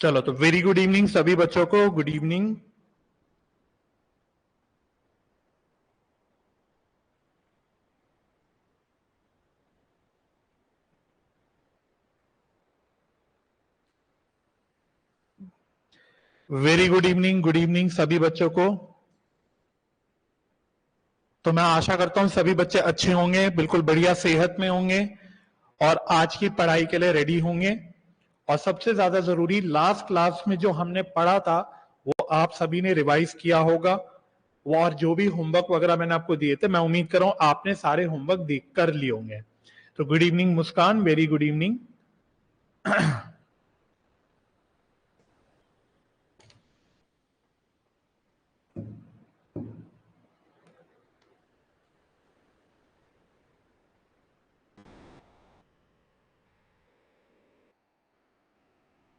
चलो तो very good evening सभी बच्चों को। Good evening. Very good evening, good evening सभी बच्चों को। तो मैं आशा करता हूं सभी बच्चे अच्छे होंगे, बिल्कुल बढ़िया सेहत में होंगे और आज की पढ़ाई के लिए रेडी होंगे। और सबसे ज्यादा जरूरी, लास्ट क्लास में जो हमने पढ़ा था वो आप सभी ने रिवाइज किया होगा। वो और जो भी होमवर्क वगैरह मैंने आपको दिए थे, मैं उम्मीद कर रहा हूं आपने सारे होमवर्क देख कर लिए होंगे। तो good evening Muskaan, very good evening.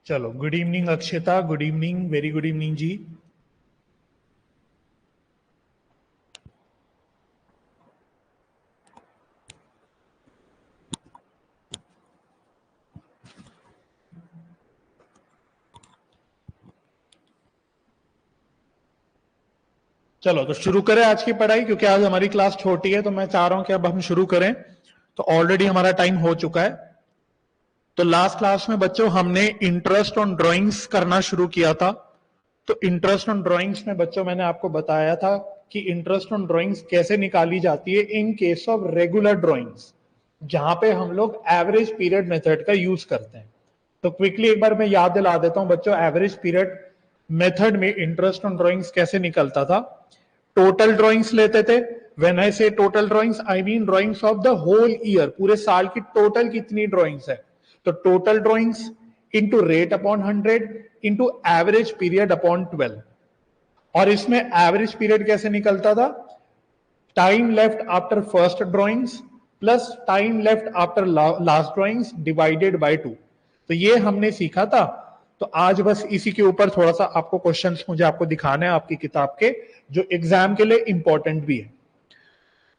चलो good evening Akshita, good evening, very good evening जी। चलो तो शुरू करें आज की पढ़ाई, क्योंकि आज हमारी क्लास छोटी है तो मैं चाह रहा हूं कि अब हम शुरू करें। तो ऑलरेडी हमारा टाइम हो चुका है। तो लास्ट क्लास में बच्चों हमने इंटरेस्ट ऑन ड्राइंग्स करना शुरू किया था। तो इंटरेस्ट ऑन ड्राइंग्स में बच्चों मैंने आपको बताया था कि इंटरेस्ट ऑन ड्राइंग्स कैसे निकाली जाती है in case of regular drawings, जहां पे हम लोग एवरेज पीरियड मेथड का यूज करते हैं। तो क्विकली एक बार मैं याद दिला देता हूं बच्चों, एवरेज पीरियड मेथड में इंटरेस्ट ऑन ड्राइंग्स कैसे निकलता था। टोटल ड्राइंग्स लेते थे। When I say total drawings, I mean drawings of the whole year, पूरे साल की टोटल कितनी ड्राइंग्स है। तो total drawings into rate upon 100 into average period upon 12। और इसमें एवरेज पीरियड कैसे निकलता था, time left after first drawings plus time left after last drawings divided by 2। तो ये हमने सीखा था। तो आज बस इसी के ऊपर थोड़ा सा आपको क्वेश्चंस मुझे आपको दिखाने हैं आपकी किताब के, जो एग्जाम के लिए इंपॉर्टेंट भी है।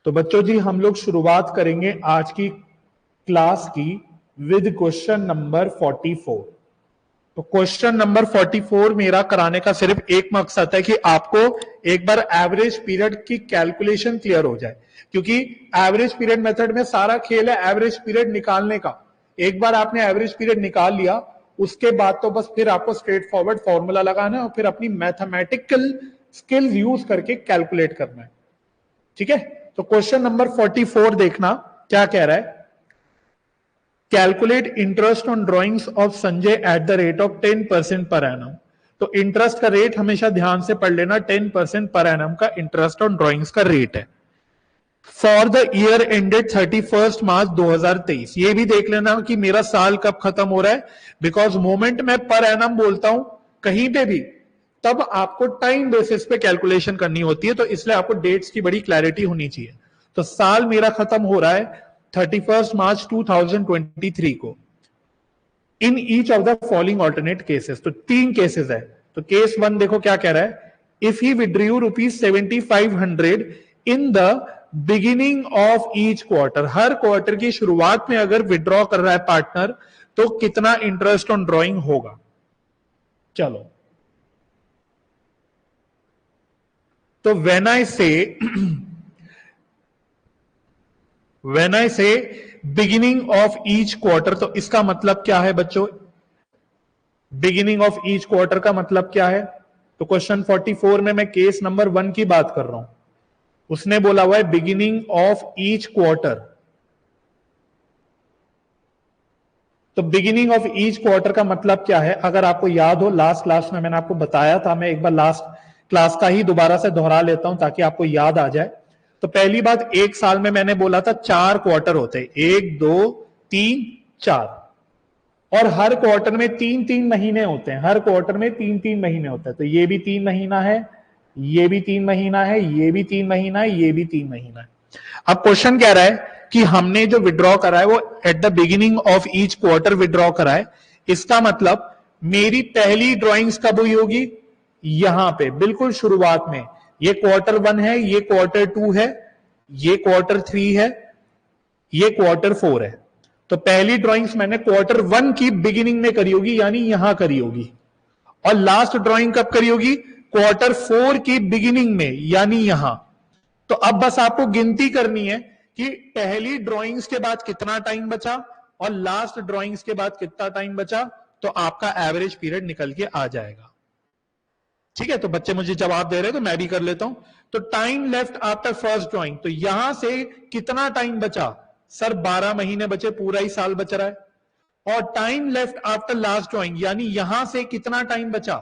तो बच्चों जी हम लोग शुरुआत करेंगे आज की क्लास की विद क्वेश्चन नंबर 44। तो क्वेश्चन नंबर 44 मेरा कराने का सिर्फ एक मकसद है कि आपको एक बार एवरेज पीरियड की कैलकुलेशन क्लियर हो जाए, क्योंकि एवरेज पीरियड मेथड में सारा खेल है एवरेज पीरियड निकालने का। एक बार आपने एवरेज पीरियड निकाल लिया, उसके बाद तो बस फिर आपको स्ट्रेट फॉरवर्ड फॉर्मूला लगाना है और फिर अपनी मैथमेटिकल स्किल्स यूज करके कैलकुलेट करना है। ठीक है, तो क्वेश्चन नंबर 44 देखना क्या कह रहा है। Calculate interest on drawings of Sanjay at the rate of 10% per annum. तो इंटरेस्ट का रेट हमेशा ध्यान से पढ़ लेना, 10% पर एनम का इंटरेस्ट ऑन ड्रॉइंग्स का रेट है। For the year ended 31 March 2023। ये भी देख लेना कि मेरा साल कब खत्म हो रहा है, बिकॉज मोमेंट में पर एनम बोलता हूं कहीं पे भी, तब आपको टाइम बेसिस पे कैलकुलेशन करनी होती है। तो इसलिए आपको डेट्स की बड़ी क्लैरिटी होनी चाहिए। तो साल मेरा खत्म हो रहा है 31 मार्च 2023 को। In each of the following alternate cases. तो 3 केसेस है। तो केस 1 देखो क्या कह रहा है, if he withdrew ₹7500 in the beginning of each quarter. Her quarter की शुरुआत में अगर विड्रॉ कर रहा है पार्टनर, तो कितना इंटरेस्ट ऑन ड्रॉइंग होगा। चलो, तो व्हेन आई से बिगिनिंग ऑफ ईच क्वार्टर, तो इसका मतलब क्या है बच्चों, बिगिनिंग ऑफ ईच क्वार्टर का मतलब क्या है। तो क्वेश्चन 44 में मैं केस नंबर 1 की बात कर रहा हूं। उसने बोला हुआ है बिगिनिंग ऑफ ईच क्वार्टर। तो बिगिनिंग ऑफ ईच क्वार्टर का मतलब क्या है, अगर आपको याद हो लास्ट क्लास में मैंने आपको बताया था, मैं एक बार लास्ट क्लास का ही दोबारा से दोहरा लेता हूं ताकि आपको याद आ जाए। तो पहली बात, एक साल में मैंने बोला था 4 क्वार्टर होते हैं, 1 2 3 4, और हर क्वार्टर में 3-3 महीने होते हैं। हर क्वार्टर में 3-3 महीने होते हैं। तो ये भी 3 महीना है, ये भी 3 महीना है, ये भी 3 महीना है, ये भी 3 महीना है। अब क्वेश्चन कह रहा है कि हमने जो विड्रॉ करा है वो at the beginning of each quarter withdraw करा है। इसका मतलब मेरी पहली ड्रॉइंग्स कब हुई होगी, यहां पे बिल्कुल शुरुआत में। ये क्वार्टर 1 है, ये क्वार्टर 2 है, ये क्वार्टर 3 है, ये क्वार्टर 4 है। तो पहली ड्राइंग्स मैंने क्वार्टर 1 की बिगिनिंग में करी होगी, यानी यहां करी होगी। और लास्ट ड्राइंग कब करी होगी? क्वार्टर 4 की बिगिनिंग में, यानी यहां। तो अब बस आपको गिनती करनी है कि पहली ड्राइंग्स के बाद कितना टाइम बचा और लास्ट ड्राइंग्स के बाद कितना टाइम बचा, तो आपका एवरेज पीरियड निकल के आ जाएगा। ठीक है, तो बच्चे मुझे जवाब दे रहे हैं तो मैं भी कर लेता हूं। तो time left after first drawing, तो यहां से कितना टाइम बचा? सर 12 महीने बचे, पूरा ही साल बच रहा है। और time left after last drawing, यानी यहां से कितना टाइम बचा?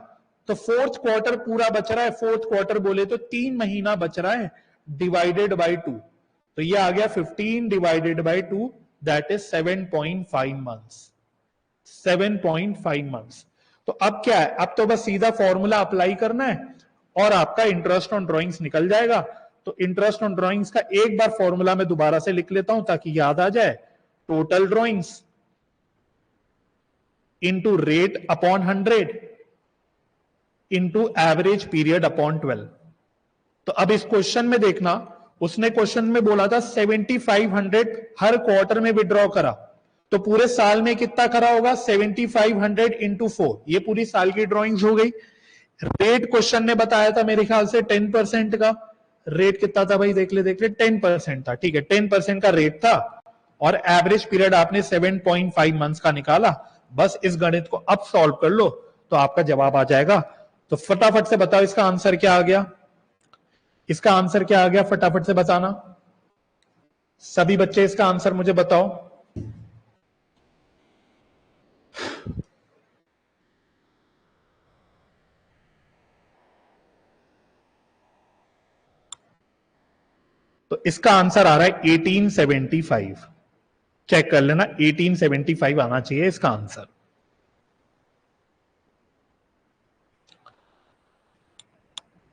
तो फोर्थ क्वार्टर पूरा बच रहा है। फोर्थ क्वार्टर बोले तो 3 महीना बच रहा है, डिवाइडेड बाई 2। तो ये आ गया 15 divided by 2, that is 7.5 months. 7.5 months. तो अब क्या है? अब तो बस सीधा फॉर्मूला अप्लाई करना है और आपका इंटरेस्ट ऑन ड्राइंग्स निकल जाएगा। तो इंटरेस्ट ऑन ड्राइंग्स का एक बार फॉर्मूला मैं दोबारा से लिख लेता हूं ताकि याद आ जाए। Total drawings into rate upon 100 into average period upon 12। तो अब इस क्वेश्चन में देखना, उसने क्वेश्चन में बोला था 7500 हर क्वार्टर में विड्रॉ करा, तो पूरे साल में कितना करा होगा? 7500 इंटू 4, ये पूरी साल की ड्रॉइंग्स हो गई। रेट क्वेश्चन ने बताया था मेरे ख्याल से 10% का। रेट कितना था भाई? देख ले 10% था। ठीक है, 10% का रेट था और एवरेज पीरियड आपने 7.5 मंथ्स का निकाला। बस इस गणित को अब सॉल्व कर लो तो आपका जवाब आ जाएगा। तो फटाफट से बताओ इसका आंसर क्या आ गया? इसका आंसर क्या आ गया? फटाफट से बताना सभी बच्चे, इसका आंसर मुझे बताओ। तो इसका आंसर आ रहा है 1875। चेक कर लेना, 1875 आना चाहिए इसका आंसर।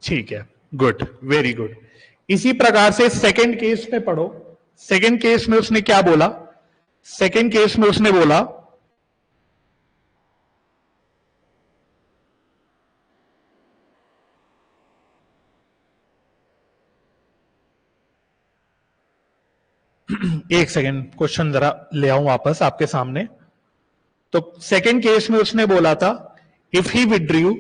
ठीक है, गुड, वेरी गुड। इसी प्रकार से सेकंड केस में पढ़ो। सेकंड केस में उसने क्या बोला? सेकंड केस में उसने बोला एक सेकंड, क्वेश्चन जरा ले आऊं वापस आपके सामने। तो सेकंड केस में उसने बोला था if he withdrew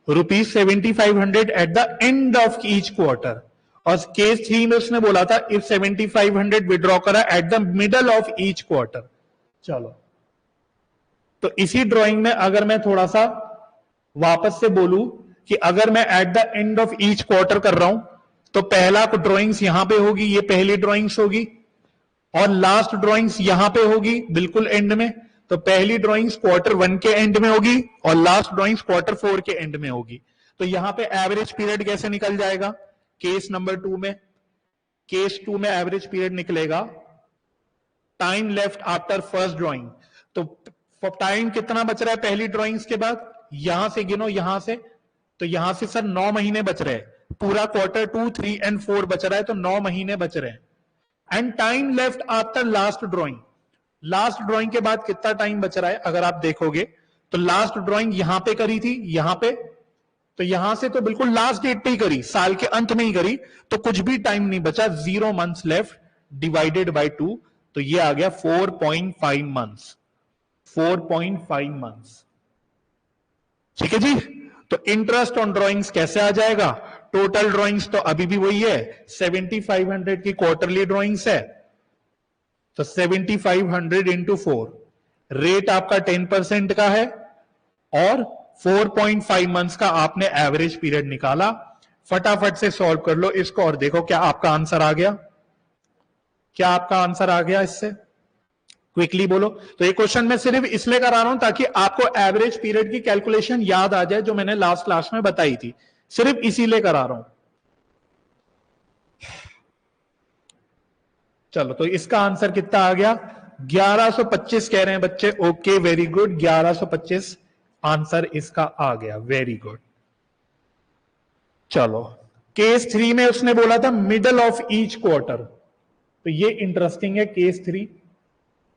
₹7500 eight the end of each quarter, और केस 3 में उसने बोला था इफ 7500 विड्रॉ करा at the middle of each quarter. चलो, तो इसी ड्राइंग में अगर मैं थोड़ा सा वापस से बोलूं कि अगर मैं eight the end of each quarter कर रहा हूं, तो पहला ड्राइंग्स यहां पे होगी, ये पहली ड्राइंग्स होगी, और लास्ट ड्राइंग्स यहां पे होगी बिल्कुल एंड में। तो पहली ड्राइंग्स क्वार्टर 1 के एंड में होगी और लास्ट ड्राइंग्स क्वार्टर 4 के एंड में होगी। तो यहां पे एवरेज पीरियड कैसे निकल जाएगा? केस नंबर 2 में, केस 2 में एवरेज पीरियड निकलेगा time left after first drawing. तो टाइम कितना बच रहा है पहली ड्राइंग्स के बाद? यहां से गिनो, यहां से, तो यहां से सर 9 महीने बच रहे हैं। पूरा क्वार्टर 2, 3 एंड 4 बच रहा है, तो 9 महीने बच रहे हैं। And time left after last drawing, last drawing के बाद कितना टाइम बच रहा है? अगर आप देखोगे तो लास्ट ड्राइंग यहां पे करी थी, यहां पे, तो यहां से तो बिल्कुल लास्ट डेट पे ही करी, साल के अंत में ही करी, तो कुछ भी टाइम नहीं बचा। 0 मंथ्स लेफ्ट डिवाइडेड बाय 2, तो ये आ गया 4.5 मंथ्स। 4.5 मंथ्स। ठीक है जी। तो इंटरेस्ट ऑन ड्राइंग्स कैसे आ जाएगा? टोटल ड्राइंग्स तो अभी भी वही है, 7500 की क्वार्टरली ड्राइंग्स है, तो 7500 इंटू 4, रेट आपका 10% का है और 4.5 मंथ्स का आपने एवरेज पीरियड निकाला। फटाफट से सॉल्व कर लो इसको और देखो क्या आपका आंसर आ गया। क्या आपका आंसर आ गया? इससे क्विकली बोलो। तो ये क्वेश्चन मैं सिर्फ इसलिए करा रहा हूं ताकि आपको एवरेज पीरियड की कैलकुलेशन याद आ जाए, जो मैंने लास्ट क्लास में बताई थी, सिर्फ इसीलिए करा रहा हूं। चलो, तो इसका आंसर कितना आ गया? 1125 कह रहे हैं बच्चे। ओके, वेरी गुड, 1125 आंसर इसका आ गया, वेरी गुड। चलो, केस 3 में उसने बोला था मिडल ऑफ ईच क्वार्टर, तो ये इंटरेस्टिंग है केस 3।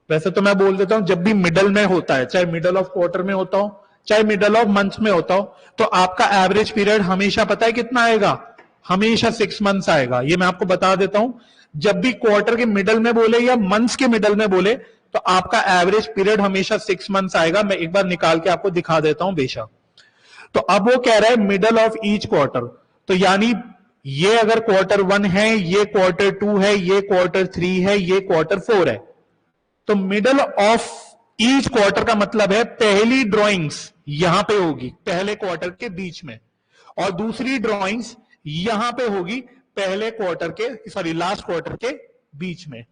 वैसे तो मैं बोल देता हूं जब भी मिडल में होता है, चाहे मिडल ऑफ क्वार्टर में होता हो चाहे मिडल ऑफ मंथ में होता हो, तो आपका एवरेज पीरियड हमेशा पता है कितना आएगा? हमेशा 6 मंथ्स आएगा। ये मैं आपको बता देता हूं, जब भी क्वार्टर के मिडल में बोले या मंथ्स के मिडल में बोले, तो आपका एवरेज पीरियड हमेशा 6 मंथ्स आएगा। मैं एक बार निकाल के आपको दिखा देता हूं बेशक। तो अब वो कह रहा है मिडल ऑफ ईच क्वार्टर, तो यानी ये अगर क्वार्टर 1 है, ये क्वार्टर 2 है, ये क्वार्टर 3 है, ये क्वार्टर 4 है, तो मिडल ऑफ ईच क्वार्टर का मतलब है पहली ड्राइंग्स यहां पे होगी पहले क्वार्टर के बीच में, और दूसरी ड्राइंग्स यहां पे होगी पहले क्वार्टर के, सॉरी लास्ट क्वार्टर के बीच में।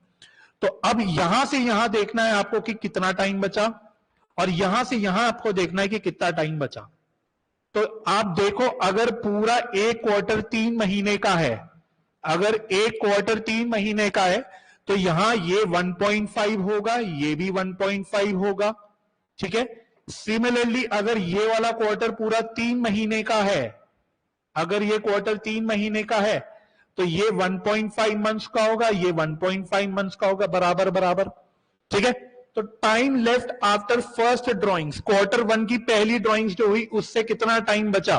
तो अब यहां से यहां देखना है आपको कि कितना टाइम बचा, और यहां से यहां आपको देखना है कि कितना टाइम बचा। तो आप देखो, अगर पूरा एक क्वार्टर 3 महीने का है, अगर एक क्वार्टर 3 महीने का है, तो यहां ये 1.5 होगा, ये भी 1.5 होगा, ठीक है। सिमिलरली अगर ये वाला क्वार्टर पूरा 3 महीने का है, अगर ये क्वार्टर 3 महीने का है, तो ये 1.5 मंथ्स का होगा, ये 1.5 मंथ्स का होगा, बराबर बराबर, ठीक है। तो time left after first drawings, quarter 1 की पहली ड्राइंग्स जो हुई उससे कितना टाइम बचा,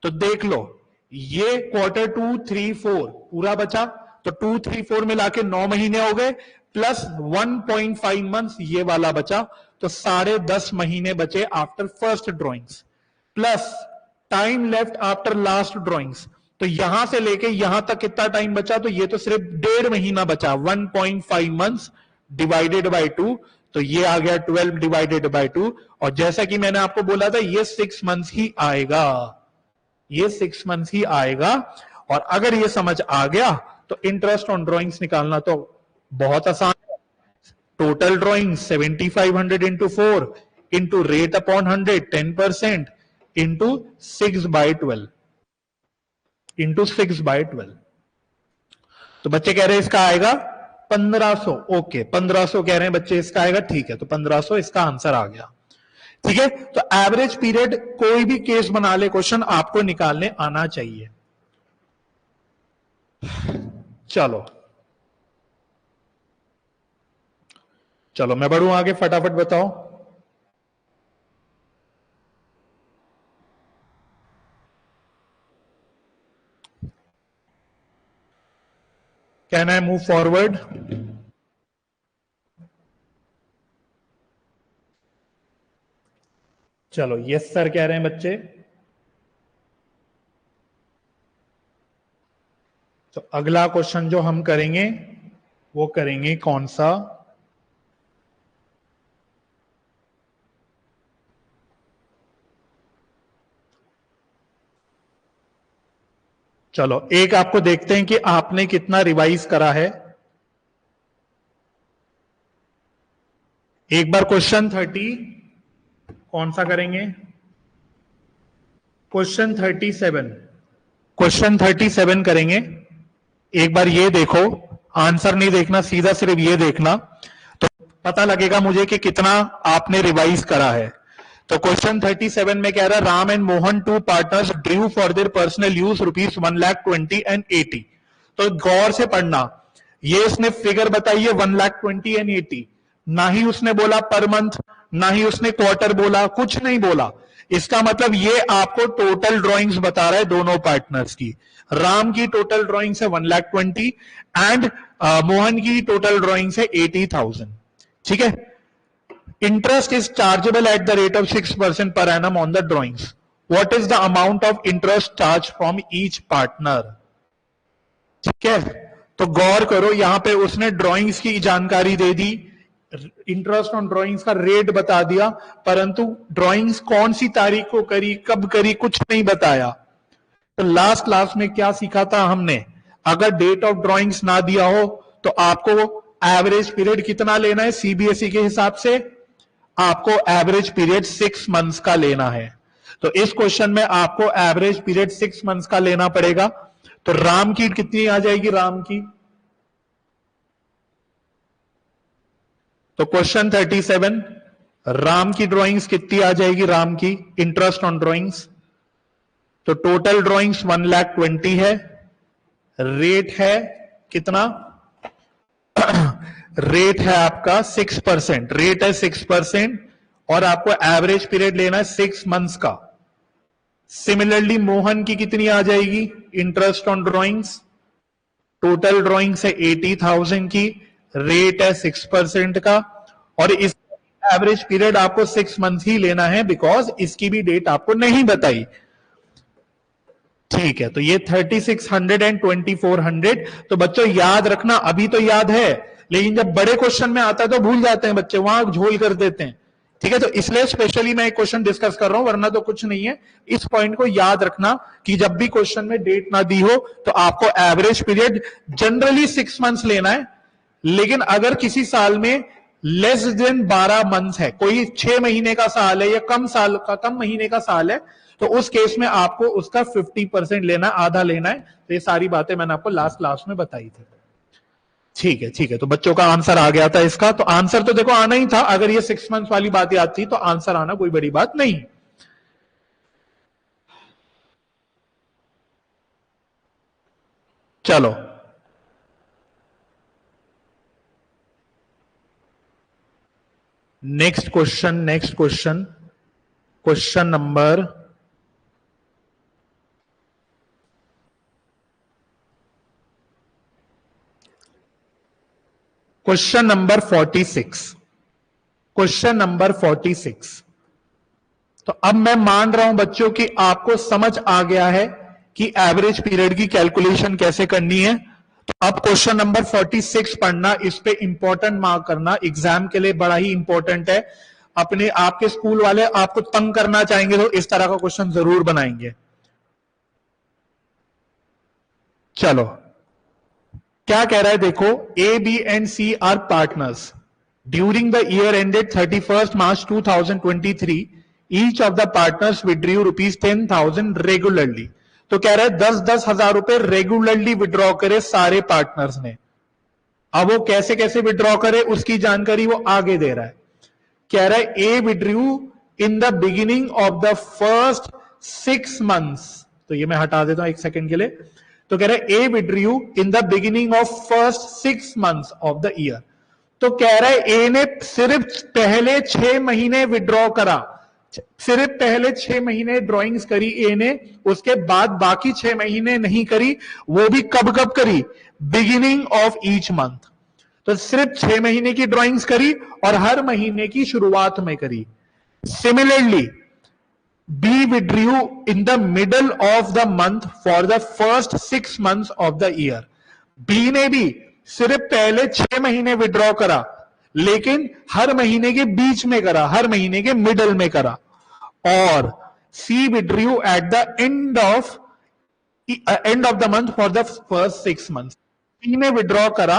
तो देख लो, ये क्वार्टर 2, 3, 4 पूरा बचा, तो 2, 3, 4 मिला के 9 महीने हो गए, प्लस 1.5 मंथ्स ये वाला बचा, तो 10.5 महीने बचे after first drawings, plus time left after last drawings, तो यहां से लेके यहां तक कितना टाइम बचा, तो ये तो सिर्फ 1.5 महीना बचा, 1.5 मंथ्स डिवाइडेड बाय 2, तो ये आ गया 12 डिवाइडेड बाय 2, और जैसा कि मैंने आपको बोला था ये 6 मंथ्स ही आएगा, ये 6 मंथ्स ही आएगा। और अगर ये समझ आ गया तो इंटरेस्ट ऑन ड्राइंग्स निकालना तो बहुत आसान है। Total drawing 7500 into 4 into rate upon 100 10% into 6/12 into 6/12। तो बच्चे कह रहे हैं इसका आएगा 1500, ओके 1500 कह रहे हैं बच्चे इसका आएगा, ठीक है, तो 1500 इसका आंसर आ गया, ठीक है। तो एवरेज पीरियड कोई भी केस बना ले क्वेश्चन आपको निकालने आना चाहिए। चलो चलो मैं बढ़ूं आगे, फटाफट बताओ। Can I move forward? चलो यस सर कह रहे हैं बच्चे। तो अगला क्वेश्चन जो हम करेंगे वो करेंगे कौन सा, चलो एक आपको देखते हैं कि आपने कितना रिवाइज करा है। एक बार क्वेश्चन 30 कौन सा करेंगे, क्वेश्चन 37, क्वेश्चन 37 करेंगे। एक बार ये देखो, आंसर नहीं देखना, सीधा सिर्फ ये देखना, तो पता लगेगा मुझे कि कितना आपने रिवाइज करा है। तो क्वेश्चन 37 में कह रहा है Ram and Mohan two partners drew for their personal use rupees 1,20,000 and 80। तो गौर से पढ़ना, ये इसने फिगर बताई है 1,20,000 एंड 80, ना ही उसने बोला पर मंथ, ना ही उसने क्वार्टर बोला, कुछ नहीं बोला। इसका मतलब ये आपको टोटल ड्राइंग्स बता रहा है दोनों पार्टनर्स की। राम की टोटल ड्राइंग्स है 1,20,000 एंड मोहन की टोटल ड्राइंग्स है 80,000, ठीक है। Interest is chargeable at the rate of 6% per annum on the drawings. What is the amount of interest charged from each partner? ठीक है, तो गौर करो, यहां पे उसने ड्राइंग्स की जानकारी दे दी, इंटरेस्ट ऑन ड्राइंग्स का रेट बता दिया, परंतु ड्राइंग्स कौन सी तारीख को करी, कब करी, कुछ नहीं बताया। तो लास्ट क्लास में क्या सीखा था हमने, अगर डेट ऑफ ड्राइंग्स ना दिया हो तो आपको एवरेज पीरियड कितना लेना है, सीबीएसई के हिसाब से आपको एवरेज पीरियड 6 मंथ्स का लेना है। तो इस क्वेश्चन में आपको एवरेज पीरियड 6 मंथ्स का लेना पड़ेगा। तो राम की कितनी आ जाएगी, राम की, तो क्वेश्चन 37 राम की ड्राइंग्स कितनी आ जाएगी, राम की इंटरेस्ट ऑन ड्राइंग्स, तो टोटल ड्राइंग्स 1,20,000 है, रेट है कितना रेट है आपका 6%, रेट है 6%, और आपको एवरेज पीरियड लेना है 6 मंथ्स का। सिमिलरली मोहन की कितनी आ जाएगी interest on drawings, total drawings है 80,000 की, रेट है 6% का, और इस एवरेज पीरियड आपको 6 मंथ ही लेना है, बिकॉज इसकी भी डेट आपको नहीं बताई। ठीक है, तो ये 3600 एंड 2400, तो बच्चों याद रखना, अभी तो याद है, लेकिन जब बड़े क्वेश्चन में आता है तो भूल जाते हैं बच्चे, वहां झोल कर देते हैं। ठीक है, तो इसलिए स्पेशली मैं एक क्वेश्चन डिस्कस कर रहा हूं, वरना तो कुछ नहीं है। इस पॉइंट को याद रखना कि जब भी क्वेश्चन में डेट ना दी हो तो आपको एवरेज पीरियड जनरली 6 मंथ्स लेना है, लेकिन अगर किसी साल में लेस देन 12 मंथ है, कोई 6 महीने का साल है या कम महीने का साल है, तो उस केस में आपको उसका 50% लेना, आधा लेना है। तो ये सारी बातें मैंने आपको लास्ट क्लास में बताई थी। ठीक है, ठीक है, तो बच्चों का आंसर आ गया था इसका, तो आंसर तो देखो आना ही था, अगर ये 6 मंथ वाली बात याद थी तो आंसर आना कोई बड़ी बात नहीं। चलो, next question, question number 46। Question number 46। तो अब मैं मान रहा हूं बच्चों कि आपको समझ आ गया है कि एवरेज पीरियड की कैलकुलेशन कैसे करनी है। तो अब क्वेश्चन नंबर 46 पढ़ना, इस पे इंपॉर्टेंट मार्क करना, एग्जाम के लिए बड़ा ही इंपॉर्टेंट है। अपने आपके स्कूल वाले आपको तंग करना चाहेंगे तो इस तरह का क्वेश्चन जरूर बनाएंगे। चलो, क्या कह रहा है देखो, A B and C are partners during the year ended 31 March 2023, each of the partners withdrew ₹10,000 regularly. तो कह रहा है 10-10 हजार रुपए रेगुलरली विड्रॉ करे सारे पार्टनर्स ने। अब वो कैसे कैसे विड्रॉ करे उसकी जानकारी वो आगे दे रहा है। कह रहा है A withdrew in the beginning of the first 6 months. तो ये मैं हटा देता हूं एक सेकंड के लिए। तो कह रहा है A withdrew in the beginning of first 6 months of the year. तो कह रहा है ए ने सिर्फ पहले 6 महीने विड्रॉ करा, सिर्फ पहले 6 महीने ड्राइंग्स करी ए ने, उसके बाद बाकी 6 महीने नहीं करी। वो भी कब कब करी? Beginning of each month. तो सिर्फ 6 महीने की ड्राइंग्स करी और हर महीने की शुरुआत में करी। Similarly B withdrew in the middle of the month for the first 6 months of the year. B ने भी सिर्फ पहले 6 महीने विड्रॉ करा, लेकिन हर महीने के बीच में करा, हर महीने के मिडल में करा। और C withdrew at the end of the month for the first 6 months. C ने विड्रॉ करा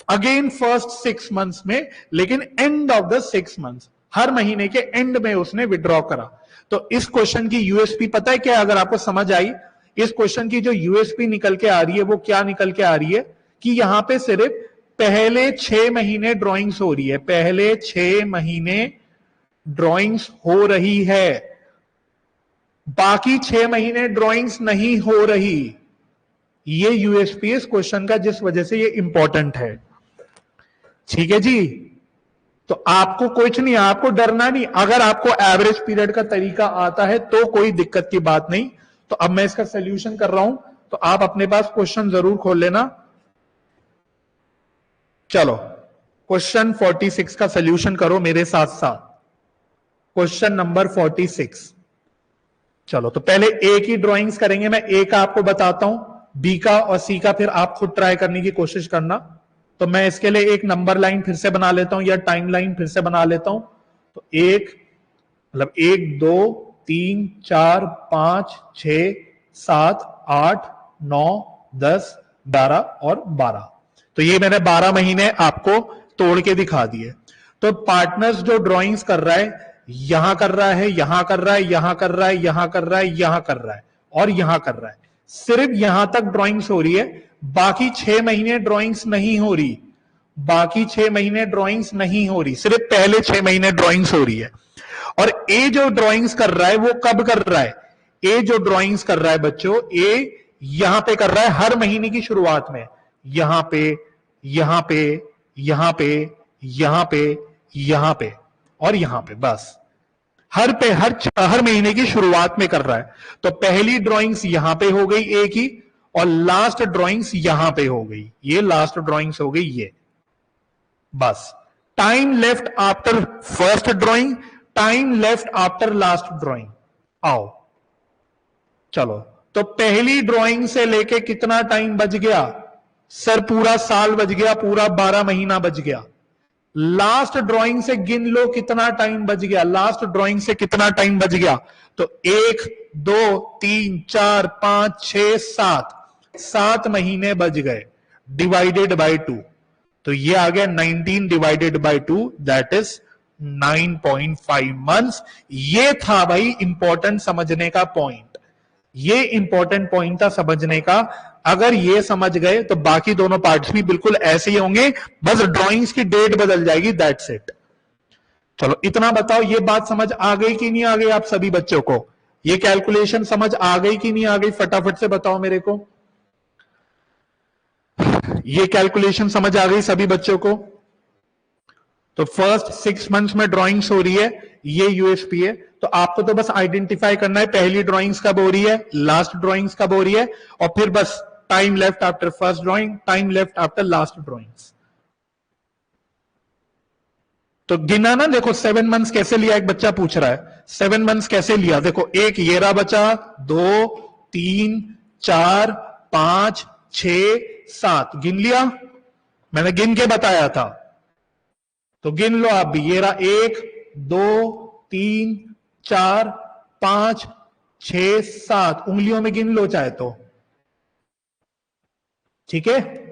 अगेन फर्स्ट 6 मंथ्स में, लेकिन एंड ऑफ द 6 मंथ्स, हर महीने के एंड में उसने विड्रॉ करा। तो इस क्वेश्चन की यूएसपी पता है क्या? अगर आपको समझ आई, इस क्वेश्चन की जो यूएसपी निकल के आ रही है वो क्या निकल के आ रही है कि यहां पे सिर्फ पहले 6 महीने ड्राइंग्स हो रही है, पहले 6 महीने ड्राइंग्स हो रही है, बाकी 6 महीने ड्राइंग्स नहीं हो रही। ये यूएसपी इस क्वेश्चन का, जिस वजह से ये इंपॉर्टेंट है। ठीक है जी, तो आपको कुछ नहीं, आपको डरना नहीं। अगर आपको एवरेज पीरियड का तरीका आता है तो कोई दिक्कत की बात नहीं। तो अब मैं इसका सोल्यूशन कर रहा हूं, तो आप अपने पास क्वेश्चन जरूर खोल लेना। चलो, क्वेश्चन 46 का सोल्यूशन करो मेरे साथ साथ। Question number 46। चलो, तो पहले ए की ड्राइंग्स करेंगे। मैं ए का आपको बताता हूं, बी का और सी का फिर आप खुद ट्राई करने की कोशिश करना। तो मैं इसके लिए एक नंबर लाइन फिर से बना लेता हूं या टाइम लाइन फिर से बना लेता हूं। तो 1 2 3 4 5 6 7 8 9 10 11 और 12। तो ये मैंने 12 महीने आपको तोड़ के दिखा दिए। तो पार्टनर्स जो ड्राइंग्स कर रहा है, यहां कर रहा है, यहां कर रहा है, यहां कर रहा है, यहां कर रहा है, यहां कर रहा है और यहां कर रहा है। सिर्फ यहां तक ड्राइंग्स हो रही है, बाकी 6 महीने ड्राइंग्स नहीं हो रही, बाकी 6 महीने ड्राइंग्स नहीं हो रही, सिर्फ पहले 6 महीने ड्राइंग्स हो रही है। और ए जो ड्राइंग्स कर रहा है वो कब कर रहा है? ए जो ड्राइंग्स कर रहा है बच्चों, ए यहां पे कर रहा है हर महीने की शुरुआत में, यहां पे, यहां पे, यहां पे, यहां पे, यहां पे और यहां पे, बस हर महीने की शुरुआत में कर रहा है। तो पहली ड्राइंग्स यहां पे हो गई ए की और लास्ट ड्राइंग्स यहां पे हो गई, ये लास्ट ड्राइंग्स हो गई ये, बस। Time left after first drawing, time left after last drawing. आओ चलो, तो पहली ड्राइंग से लेके कितना टाइम बच गया सर? पूरा साल बच गया, पूरा 12 महीना बच गया। लास्ट ड्राइंग से गिन लो कितना टाइम बच गया, लास्ट ड्राइंग से कितना टाइम बच गया? तो 1 2 3 4 5 6 7 महीने बच गए, डिवाइडेड बाय 2। तो ये आ गया 19 divided by 2, that is 9.5 months. ये था भाई इंपॉर्टेंट समझने का पॉइंट, ये इंपॉर्टेंट पॉइंट था समझने का। अगर ये समझ गए तो बाकी दोनों पार्ट्स भी बिल्कुल ऐसे ही होंगे, बस ड्राइंग्स की डेट बदल जाएगी, दैट्स इट। चलो इतना बताओ, ये बात समझ आ गई कि नहीं आ गई आप सभी बच्चों को? ये कैलकुलेशन समझ आ गई कि नहीं आ गई? फटाफट से बताओ मेरे को, ये कैलकुलेशन समझ आ गई सभी बच्चों को? तो फर्स्ट 6 मंथ्स में ड्राइंग्स हो रही है, ये यूएसपी है। तो आपको तो बस आइडेंटिफाई करना है पहली ड्राइंग्स कब हो रही है, लास्ट ड्राइंग्स कब हो रही है, और फिर बस time left after first drawing, time left after last drawings. तो गिना ना, देखो 7 मंथ्स कैसे लिया, एक बच्चा पूछ रहा है 7 मंथ्स कैसे लिया। देखो एक ये रहा बचा, 2 3 4 5 6 7, गिन लिया, मैंने गिन के बताया था। तो गिन लो आप भी, ये रहा 1 2 3 4 5 6 7, उंगलियों में गिन लो चाहे तो, ठीक है।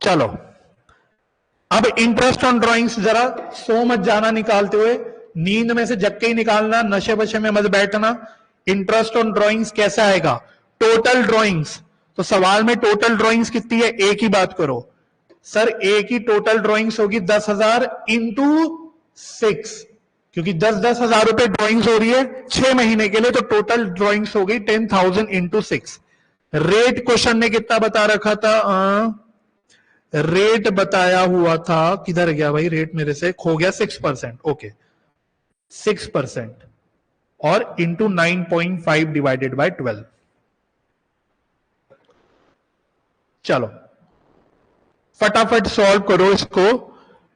चलो अब इंटरेस्ट ऑन ड्राइंग्स, जरा सो मत जाना निकालते हुए, नींद में से जग के ही निकालना, नशे वशे में मत बैठना। इंटरेस्ट ऑन ड्राइंग्स कैसे आएगा? टोटल ड्राइंग्स, तो सवाल में टोटल ड्राइंग्स कितनी है, एक ही बात करो सर, एक ही टोटल ड्राइंग्स होगी 10,000 इंटू 6, क्योंकि 10-10 हजार रुपए ड्राइंग्स हो रही है 6 महीने के लिए, तो टोटल ड्राइंग्स हो गई 10,000 इंटू 6। रेट क्वेश्चन ने कितना बता रखा था? रेट बताया हुआ था, किधर गया भाई रेट, मेरे से खो गया, 6%, ओके 6% और इंटू 9.5 डिवाइडेड बाय 12। चलो फटाफट सॉल्व करो इसको।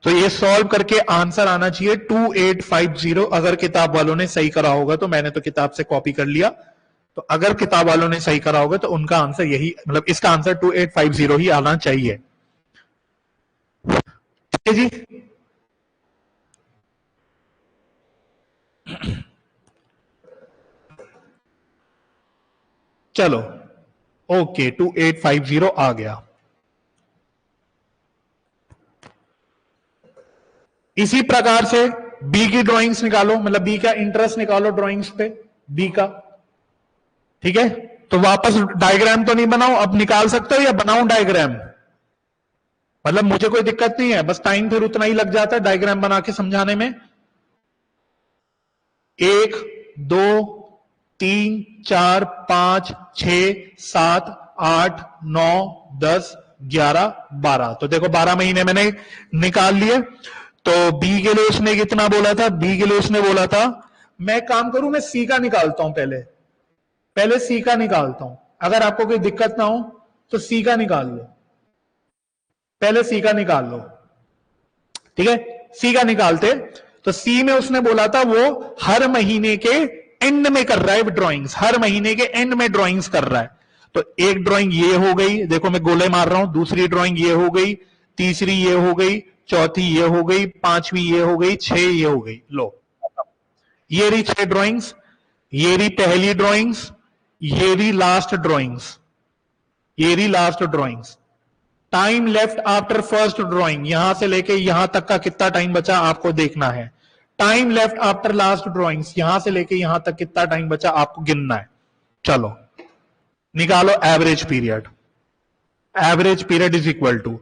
तो ये सॉल्व करके आंसर आना चाहिए 2850। अगर किताब वालों ने सही करा होगा तो, मैंने तो किताब से कॉपी कर लिया, तो अगर किताब वालों ने सही करा होगा तो उनका आंसर यही, मतलब इसका आंसर 2850 ही आना चाहिए, ठीक है जी। चलो ओके 2850 आ गया। इसी प्रकार से बी की ड्राइंग्स निकालो, मतलब बी का इंटरेस्ट निकालो ड्राइंग्स पे, बी का, ठीक है। तो वापस डायग्राम तो नहीं बनाओ, अब निकाल सकते हो या बनाऊं डायग्राम? मतलब मुझे कोई दिक्कत नहीं है, बस टाइम फिर उतना ही लग जाता है डायग्राम बना के समझाने में। 1 2 3 4 5 6 7 8 9 10 11 12, तो देखो 12 महीने मैंने निकाल लिए। तो बी के लिए उसने कितना बोला था? बी के लिए उसने बोला था, मैं काम करूं, मैं सी का निकालता हूं, पहले सी का निकालता हूं, अगर आपको कोई दिक्कत ना हो तो सी का निकाल लो, पहले सी का निकाल लो, ठीक है। सी का निकालते, तो सी में उसने बोला था वो हर महीने के एंड में कर रहा है ड्राइंग्स, हर महीने के एंड में ड्राइंग्स कर रहा है। तो एक ड्राइंग ये हो गई, देखो मैं गोले मार रहा हूं, दूसरी ड्राइंग ये हो गई, तीसरी ये हो गई, चौथी ये हो गई, पांचवी ये हो गई, 6 ये हो गई। लो ये रही 6 ड्राइंग्स, ये रही पहली ड्राइंग्स, ये रही लास्ट ड्राइंग्स, ये रही last drawings. Time left after first drawing, यहां से लेके यहां तक का कितना टाइम बचा आपको देखना है। Time left after last drawings, यहां से लेके यहां तक कितना टाइम बचा आपको गिनना है। चलो निकालो average period, average period is equal to,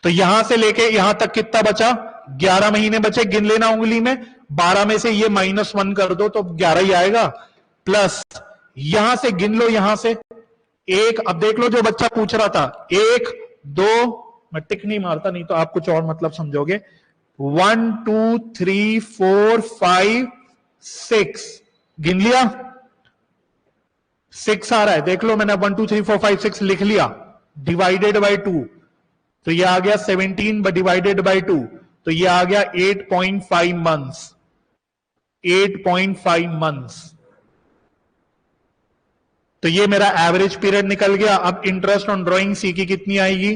तो यहां से लेके यहां तक कितना बचा? 11 महीने बचे, गिन लेना उंगली में, 12 में से ये -1 कर दो तो 11 ही आएगा, प्लस यहां से गिन लो, यहां से एक, अब देख लो जो बच्चा पूछ रहा था, 1 2, मैं टिक नहीं मारता नहीं तो आप कुछ और मतलब समझोगे, 1 2 3 4 5 6, गिन लिया, 6 आ रहा है, देख लो मैंने 1 2 3 4 5 6 लिख लिया, डिवाइडेड बाय 2, तो ये आ गया 17 डिवाइडेड बाय 2, तो ये आ गया 8.5 मंथ्स, 8.5 मंथ्स। तो ये मेरा एवरेज पीरियड निकल गया। अब इंटरेस्ट ऑन ड्राइंग सी की कितनी आएगी,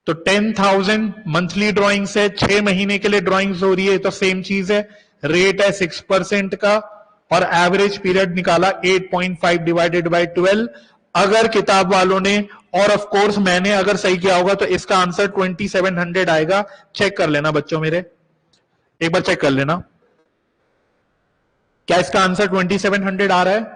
तो 10,000 मंथली ड्राइंग्स है, 6 महीने के लिए ड्राइंग्स हो रही है, तो सेम चीज है, रेट है 6% का, और एवरेज पीरियड निकाला 8.5 डिवाइडेड बाय 12। अगर किताब वालों ने और ऑफ कोर्स मैंने अगर सही किया होगा तो इसका आंसर 2700 आएगा। चेक कर लेना बच्चों मेरे, एक बार चेक कर लेना, क्या इसका आंसर 2700 आ रहा है?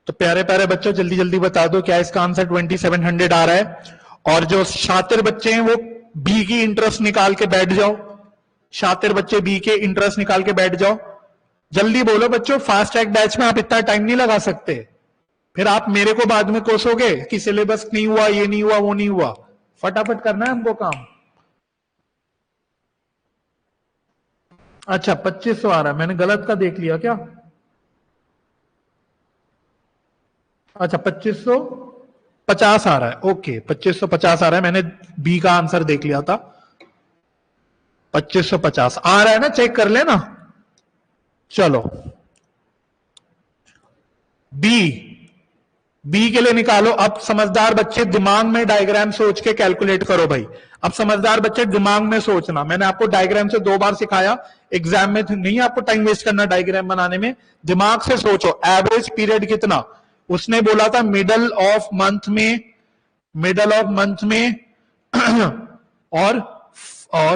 तो प्यारे प्यारे बच्चों जल्दी जल्दी बता दो, क्या इसका आंसर 2700 आ रहा है? और जो शातिर बच्चे हैं वो बी की इंटरेस्ट निकाल के बैठ जाओ, शातिर बच्चे बी के इंटरेस्ट निकाल के बैठ जाओ, जल्दी बोलो बच्चों, फास्ट ट्रैक बैच में आप इतना टाइम नहीं लगा सकते, फिर आप मेरे को बाद में कोसोगे कि सिलेबस नहीं हुआ, ये नहीं हुआ, वो नहीं हुआ। फटाफट करना है हमको काम। अच्छा 2500 आ रहा है, मैंने गलत का देख लिया क्या? अच्छा 2550 आ रहा है, ओके 2550 आ रहा है, मैंने बी का आंसर देख लिया था। 2550 आ रहा है ना, चेक कर लेना। चलो बी के लिए निकालो। अब समझदार बच्चे दिमाग में डायग्राम सोच के कैलकुलेट करो भाई। अब समझदार बच्चे दिमाग में सोचना, मैंने आपको डायग्राम से 2 बार सिखाया, एग्जाम में नहीं आपको टाइम वेस्ट करना डायग्राम बनाने में, दिमाग से सोचो। एवरेज पीरियड कितना, उसने बोला था मिडल ऑफ मंथ में, मिडल ऑफ मंथ में और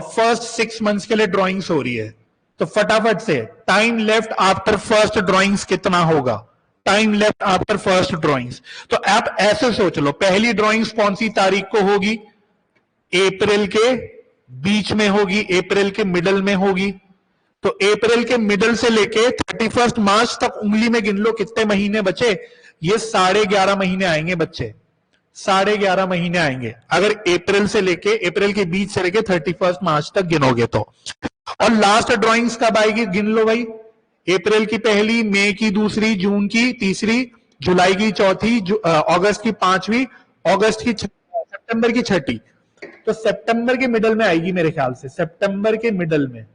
फर्स्ट 6 मंथ्स के लिए ड्राइंग्स हो रही है, तो फटाफट से time left after first drawings कितना होगा, time left after first drawings. तो आप ऐसे सोच लो, पहली ड्राइंग्स कौन सी तारीख को होगी, अप्रैल के बीच में होगी, अप्रैल के मिडल में होगी, तो अप्रैल के मिडल से लेके 31 मार्च तक उंगली में गिन लो कितने महीने बचे, ये 11.5 महीने आएंगे बच्चे, 11.5 महीने आएंगे अगर अप्रैल से लेके, अप्रैल के बीच से लेके 31 मार्च तक गिनोगे तो। और लास्ट ड्राइंग्स कब आएगी गिन लो भाई, अप्रैल की पहली, मई की दूसरी, जून की तीसरी, जुलाई की चौथी, अगस्त की 5वीं, अगस्त की सितंबर की 6ठी, तो सितंबर के मिडल में आएगी मेरे ख्याल से, सितंबर के मिडल में,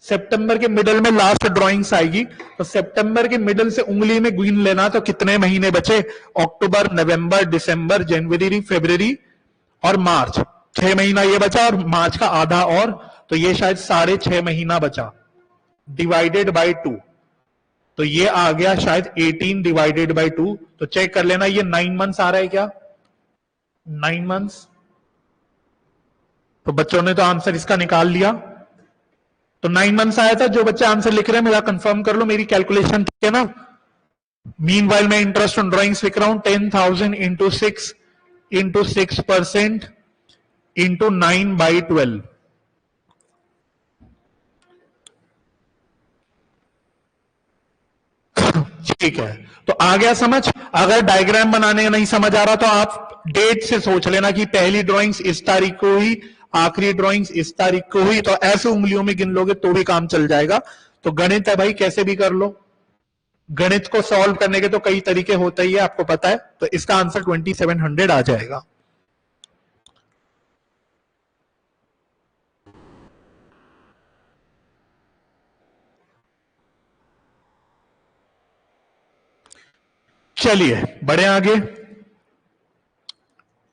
सितंबर के मिडल में लास्ट ड्राइंग्स आएगी। तो सितंबर के मिडल से उंगली में गिन लेना, तो कितने महीने बचे, अक्टूबर, नवंबर, दिसंबर, जनवरी, फरवरी और मार्च, 6 महीना ये बचा, और मार्च का आधा और, तो ये शायद 6.5 महीना बचा, डिवाइडेड बाय 2, तो ये आ गया शायद 18 डिवाइडेड बाय 2। तो चेक कर लेना ये 9 मंथ्स आ रहा है क्या, 9 मंथ्स। तो बच्चों ने तो आंसर इसका निकाल लिया, तो 9 मंथ्स आया था। जो बच्चे आंसर लिख रहे हैं मेरा कंफर्म कर लो, मेरी कैलकुलेशन ठीक है ना। मीनवाइल मैं इंटरेस्ट ऑन ड्राइंग्स लिख रहा हूं, 10,000 इंटू 6% इंटू 9/12, ठीक है। तो आ गया समझ। अगर डायग्राम बनाने नहीं समझ आ रहा तो आप डेट से सोच लेना कि पहली ड्राइंग्स इस तारीख को हुई, आखिरी ड्राइंग्स इस तारीख को हुई, तो ऐसे उंगलियों में गिन लोगे तो भी काम चल जाएगा। तो गणित है भाई, कैसे भी कर लो, गणित को सॉल्व करने के तो कई तरीके होते ही है, आपको पता है। तो इसका आंसर 2700 आ जाएगा। चलिए बढ़े आगे।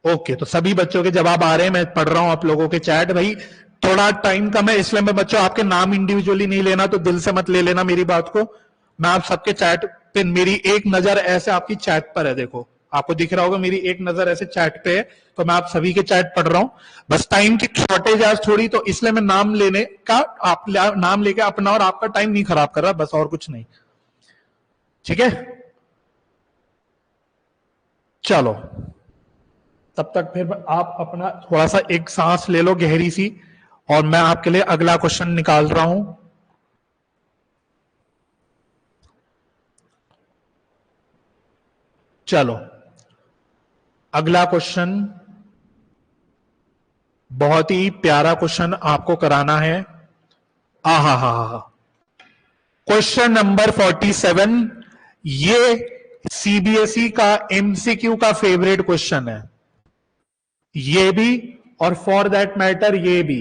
ओके, तो सभी बच्चों के जवाब आ रहे हैं, मैं पढ़ रहा हूं आप लोगों के चैट। भाई थोड़ा टाइम कम है इसलिए मैं बच्चों आपके नाम इंडिविजुअली नहीं लेना, तो दिल से मत ले लेना मेरी बात को। मैं आप सबके चैट पे, मेरी एक नजर ऐसे आपकी चैट पर है, देखो आपको दिख रहा होगा मेरी एक नजर ऐसे चैट पे है, तो मैं आप सभी के चैट पढ़ रहा हूं। बस टाइम की शॉर्टेज आज थोड़ी, तो इसलिए मैं नाम लेने का, आप नाम लेके अपना और आपका टाइम नहीं खराब कर रहा, बस और कुछ नहीं, ठीक है। चलो तब तक फिर आप अपना थोड़ा सा एक सांस ले लो गहरी सी, और मैं आपके लिए अगला क्वेश्चन निकाल रहा हूं। चलो अगला क्वेश्चन, बहुत ही प्यारा क्वेश्चन आपको कराना है। आहा हा हा, क्वेश्चन नंबर 47, ये सीबीएसई का एमसीक्यू का फेवरेट क्वेश्चन है, ये भी और फॉर दैट मैटर ये भी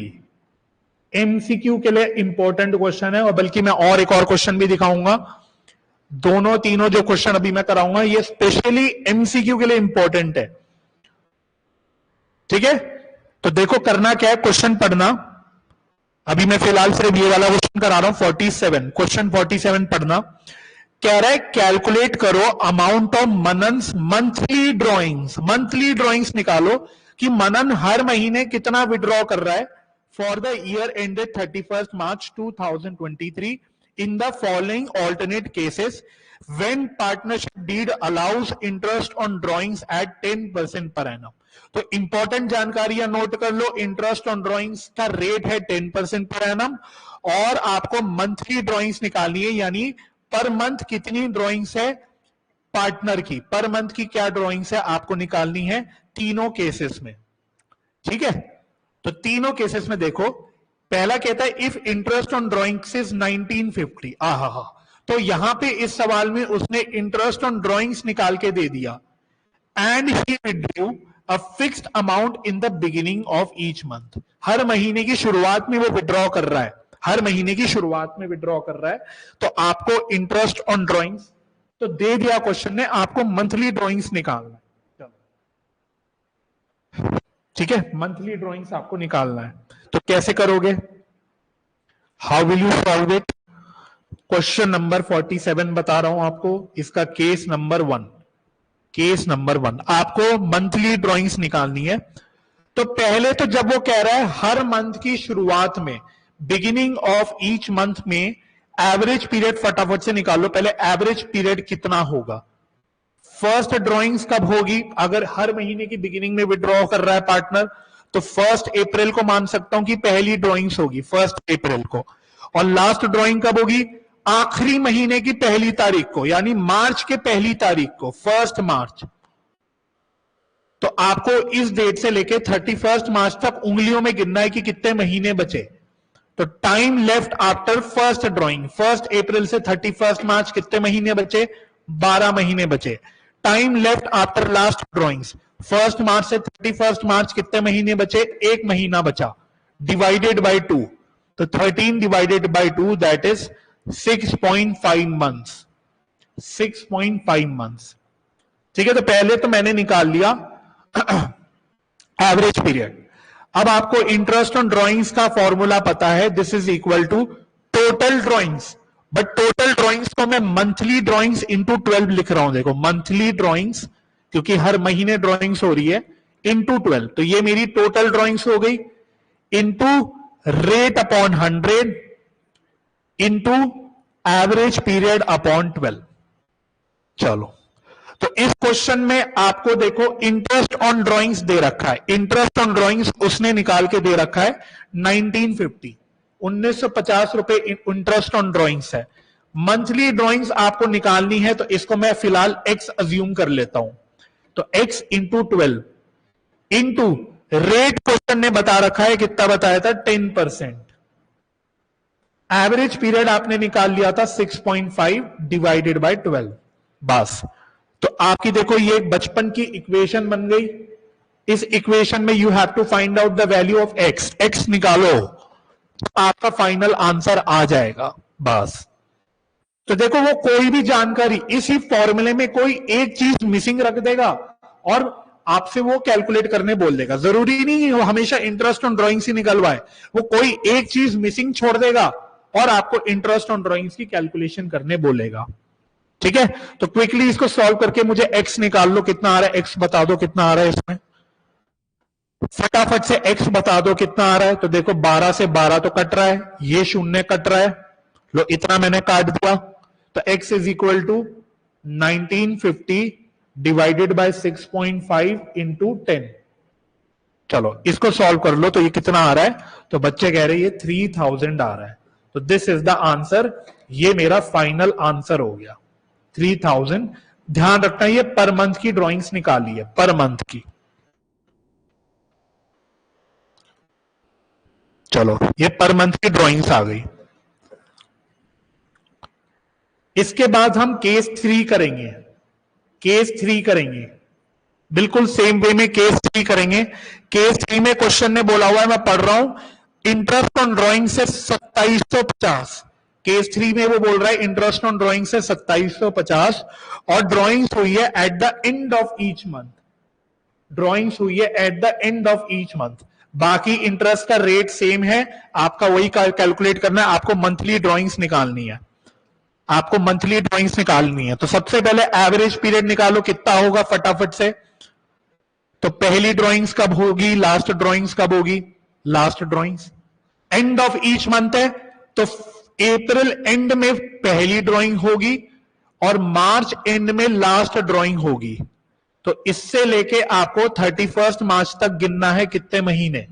एमसीक्यू के लिए इंपॉर्टेंट क्वेश्चन है। और बल्कि मैं और एक और क्वेश्चन भी दिखाऊंगा, दोनों तीनों जो क्वेश्चन अभी मैं कराऊंगा ये स्पेशली एमसीक्यू के लिए इंपॉर्टेंट है। ठीक है, तो देखो करना क्या है, क्वेश्चन पढ़ना। अभी मैं फिलहाल सिर्फ ये वाला क्वेश्चन करा रहा हूं 47, क्वेश्चन 47 पढ़ना। कह रहा है कैलकुलेट करो अमाउंट ऑफ मनन्स मंथली ड्रॉइंग्स, मंथली ड्रॉइंग्स निकालो कि मनन हर महीने कितना विड्रॉ कर रहा है for the year ended 31st March 2023 in the following alternate cases when partnership deed allows interest on drawings at 10% per annum। तो इंपॉर्टेंट जानकारियां नोट कर लो, इंटरेस्ट ऑन ड्रॉइंग्स का रेट है 10% पर एनम, और आपको मंथली ड्रॉइंग्स निकालनी है, यानी पर मंथ कितनी ड्रॉइंग्स है पार्टनर की, पर मंथ की क्या ड्रॉइंग्स है आपको निकालनी है तीनों केसेस में। ठीक है, तो तीनों केसेस में देखो, पहला कहता है if interest on drawings is 1950। आहा, तो यहां पे इस सवाल में उसने इंटरेस्ट ऑन ड्रॉइंग्स निकाल के दे दिया, and he withdrew a fixed amount in the beginning of each month. हर महीने की शुरुआत में वो विड्रॉ कर रहा है, हर महीने की शुरुआत में विड्रॉ कर रहा है। तो आपको इंटरेस्ट ऑन ड्रॉइंग्स तो दे दिया क्वेश्चन ने, आपको मंथली ड्रॉइंग्स निकालना है। ठीक है, मंथली ड्रॉइंग्स आपको निकालना है, तो कैसे करोगे, how will you solve it. Question number 47 बता रहा हूं आपको, इसका केस नंबर 1, केस नंबर 1 आपको मंथली ड्रॉइंग्स निकालनी है। तो पहले तो जब वो कह रहा है हर मंथ की शुरुआत में, बिगिनिंग ऑफ ईच मंथ में, एवरेज पीरियड फटाफट से निकालो। पहले एवरेज पीरियड कितना होगा, फर्स्ट ड्रॉइंग्स कब होगी, अगर हर महीने की बिगिनिंग में विड्रॉ कर रहा है पार्टनर तो 1 अप्रैल को मान सकता हूं कि पहली ड्रॉइंग्स होगी 1 अप्रैल को, और लास्ट ड्रॉइंग कब होगी, आखिरी महीने की पहली तारीख को, यानी मार्च के पहली तारीख को, 1 मार्च। तो आपको इस डेट से लेके 31 मार्च तक उंगलियों में गिनना है कि कितने महीने बचे। तो time left after first drawing, 1 अप्रैल से 31 मार्च कितने महीने बचे, 12 महीने बचे। Time left after last drawings, 1 मार्च से 31 मार्च कितने महीने बचे, 1 महीना बचा, डिवाइडेड बाय 2, तो 13 divided by 2 that is 6.5 months, 6.5 months. ठीक है, तो पहले तो मैंने निकाल लिया एवरेज पीरियड। अब आपको इंटरेस्ट ऑन ड्रॉइंग्स का फॉर्मूला पता है, this is equal to total drawings, but total drawings को मैं मंथली ड्रॉइंग्स इंटू 12 लिख रहा हूं। देखो मंथली ड्रॉइंग्स, क्योंकि हर महीने ड्रॉइंग्स हो रही है, इंटू 12, तो ये मेरी टोटल ड्रॉइंग्स हो गई, into rate upon 100 into average period upon 12। चलो, तो इस क्वेश्चन में आपको देखो इंटरेस्ट ऑन ड्रॉइंग्स दे रखा है, इंटरेस्ट ऑन ड्रॉइंग्स उसने निकाल के दे रखा है 1950, 1950 रुपए इंटरेस्ट ऑन ड्रॉइंग्स है। मंथली ड्रॉइंग्स आपको निकालनी है, तो इसको मैं फिलहाल x अज्यूम कर लेता हूं, तो x into 12 into rate question ने बता रखा है, कितना बताया था, 10%। एवरेज पीरियड आपने निकाल लिया था 6.5 डिवाइडेड बाय 12, बस। तो आपकी देखो ये बचपन की इक्वेशन बन गई। इस इक्वेशन में you have to find out the value of x, x निकालो, तो आपका फाइनल आंसर आ जाएगा, बस। तो देखो वो कोई भी जानकारी इसी फॉर्मूले में कोई एक चीज मिसिंग रख देगा और आपसे वो कैलकुलेट करने बोल देगा। जरूरी नहीं वो हमेशा इंटरेस्ट ऑन ड्रॉइंग्स ही निकलवाए, वो कोई एक चीज मिसिंग छोड़ देगा और आपको इंटरेस्ट ऑन ड्रॉइंग्स की कैलकुलेशन करने बोलेगा। ठीक है, तो क्विकली इसको सॉल्व करके मुझे x निकाल लो, कितना आ रहा है, x बता दो कितना आ रहा है इसमें, फटाफट से x बता दो कितना आ रहा है। तो देखो 12 से 12 तो कट रहा है, ये शून्य कट रहा है, लो इतना मैंने काट दिया, तो x is equal to 1950 divided by 6.5 into 10। चलो इसको सॉल्व कर लो, तो ये कितना आ रहा है, तो बच्चे कह रहे हैं ये 3000 आ रहा है, तो दिस इज द आंसर, ये मेरा फाइनल आंसर हो गया 3000। ध्यान रखना ये पर मंथ की ड्राइंग्स निकाली है, पर मंथ की। चलो ये पर मंथ की ड्राइंग्स आ गई। इसके बाद हम केस 3 करेंगे। केस 3 करेंगे बिल्कुल सेम वे में केस 3 करेंगे। केस 3 में क्वेश्चन ने बोला हुआ है, मैं पढ़ रहा हूं, इंटरेस्ट ऑन ड्राइंग से 2750। केस 3 में वो बोल रहा है इंटरेस्ट ऑन ड्राइंग से 2750 और ड्राइंग्स हुई है eight the end of each month. Drawings हुई है eight the end of each month. बाकी इंटरेस्ट का रेट सेम है, आपका वही कैलकुलेट करना है। आपको मंथली ड्राइंग्स निकालनी है, आपको मंथली ड्राइंग्स निकालनी है। तो सबसे पहले एवरेज पीरियड निकालो, कितना होगा फटाफट से। तो पहली ड्राइंग्स कब होगी, लास्ट ड्राइंग्स कब होगी, last drawings end of each month है, तो अप्रैल एंड में पहली ड्राइंग होगी और मार्च एंड में लास्ट ड्राइंग होगी। तो इससे लेके आपको 31 मार्च तक गिनना है, कितने महीने।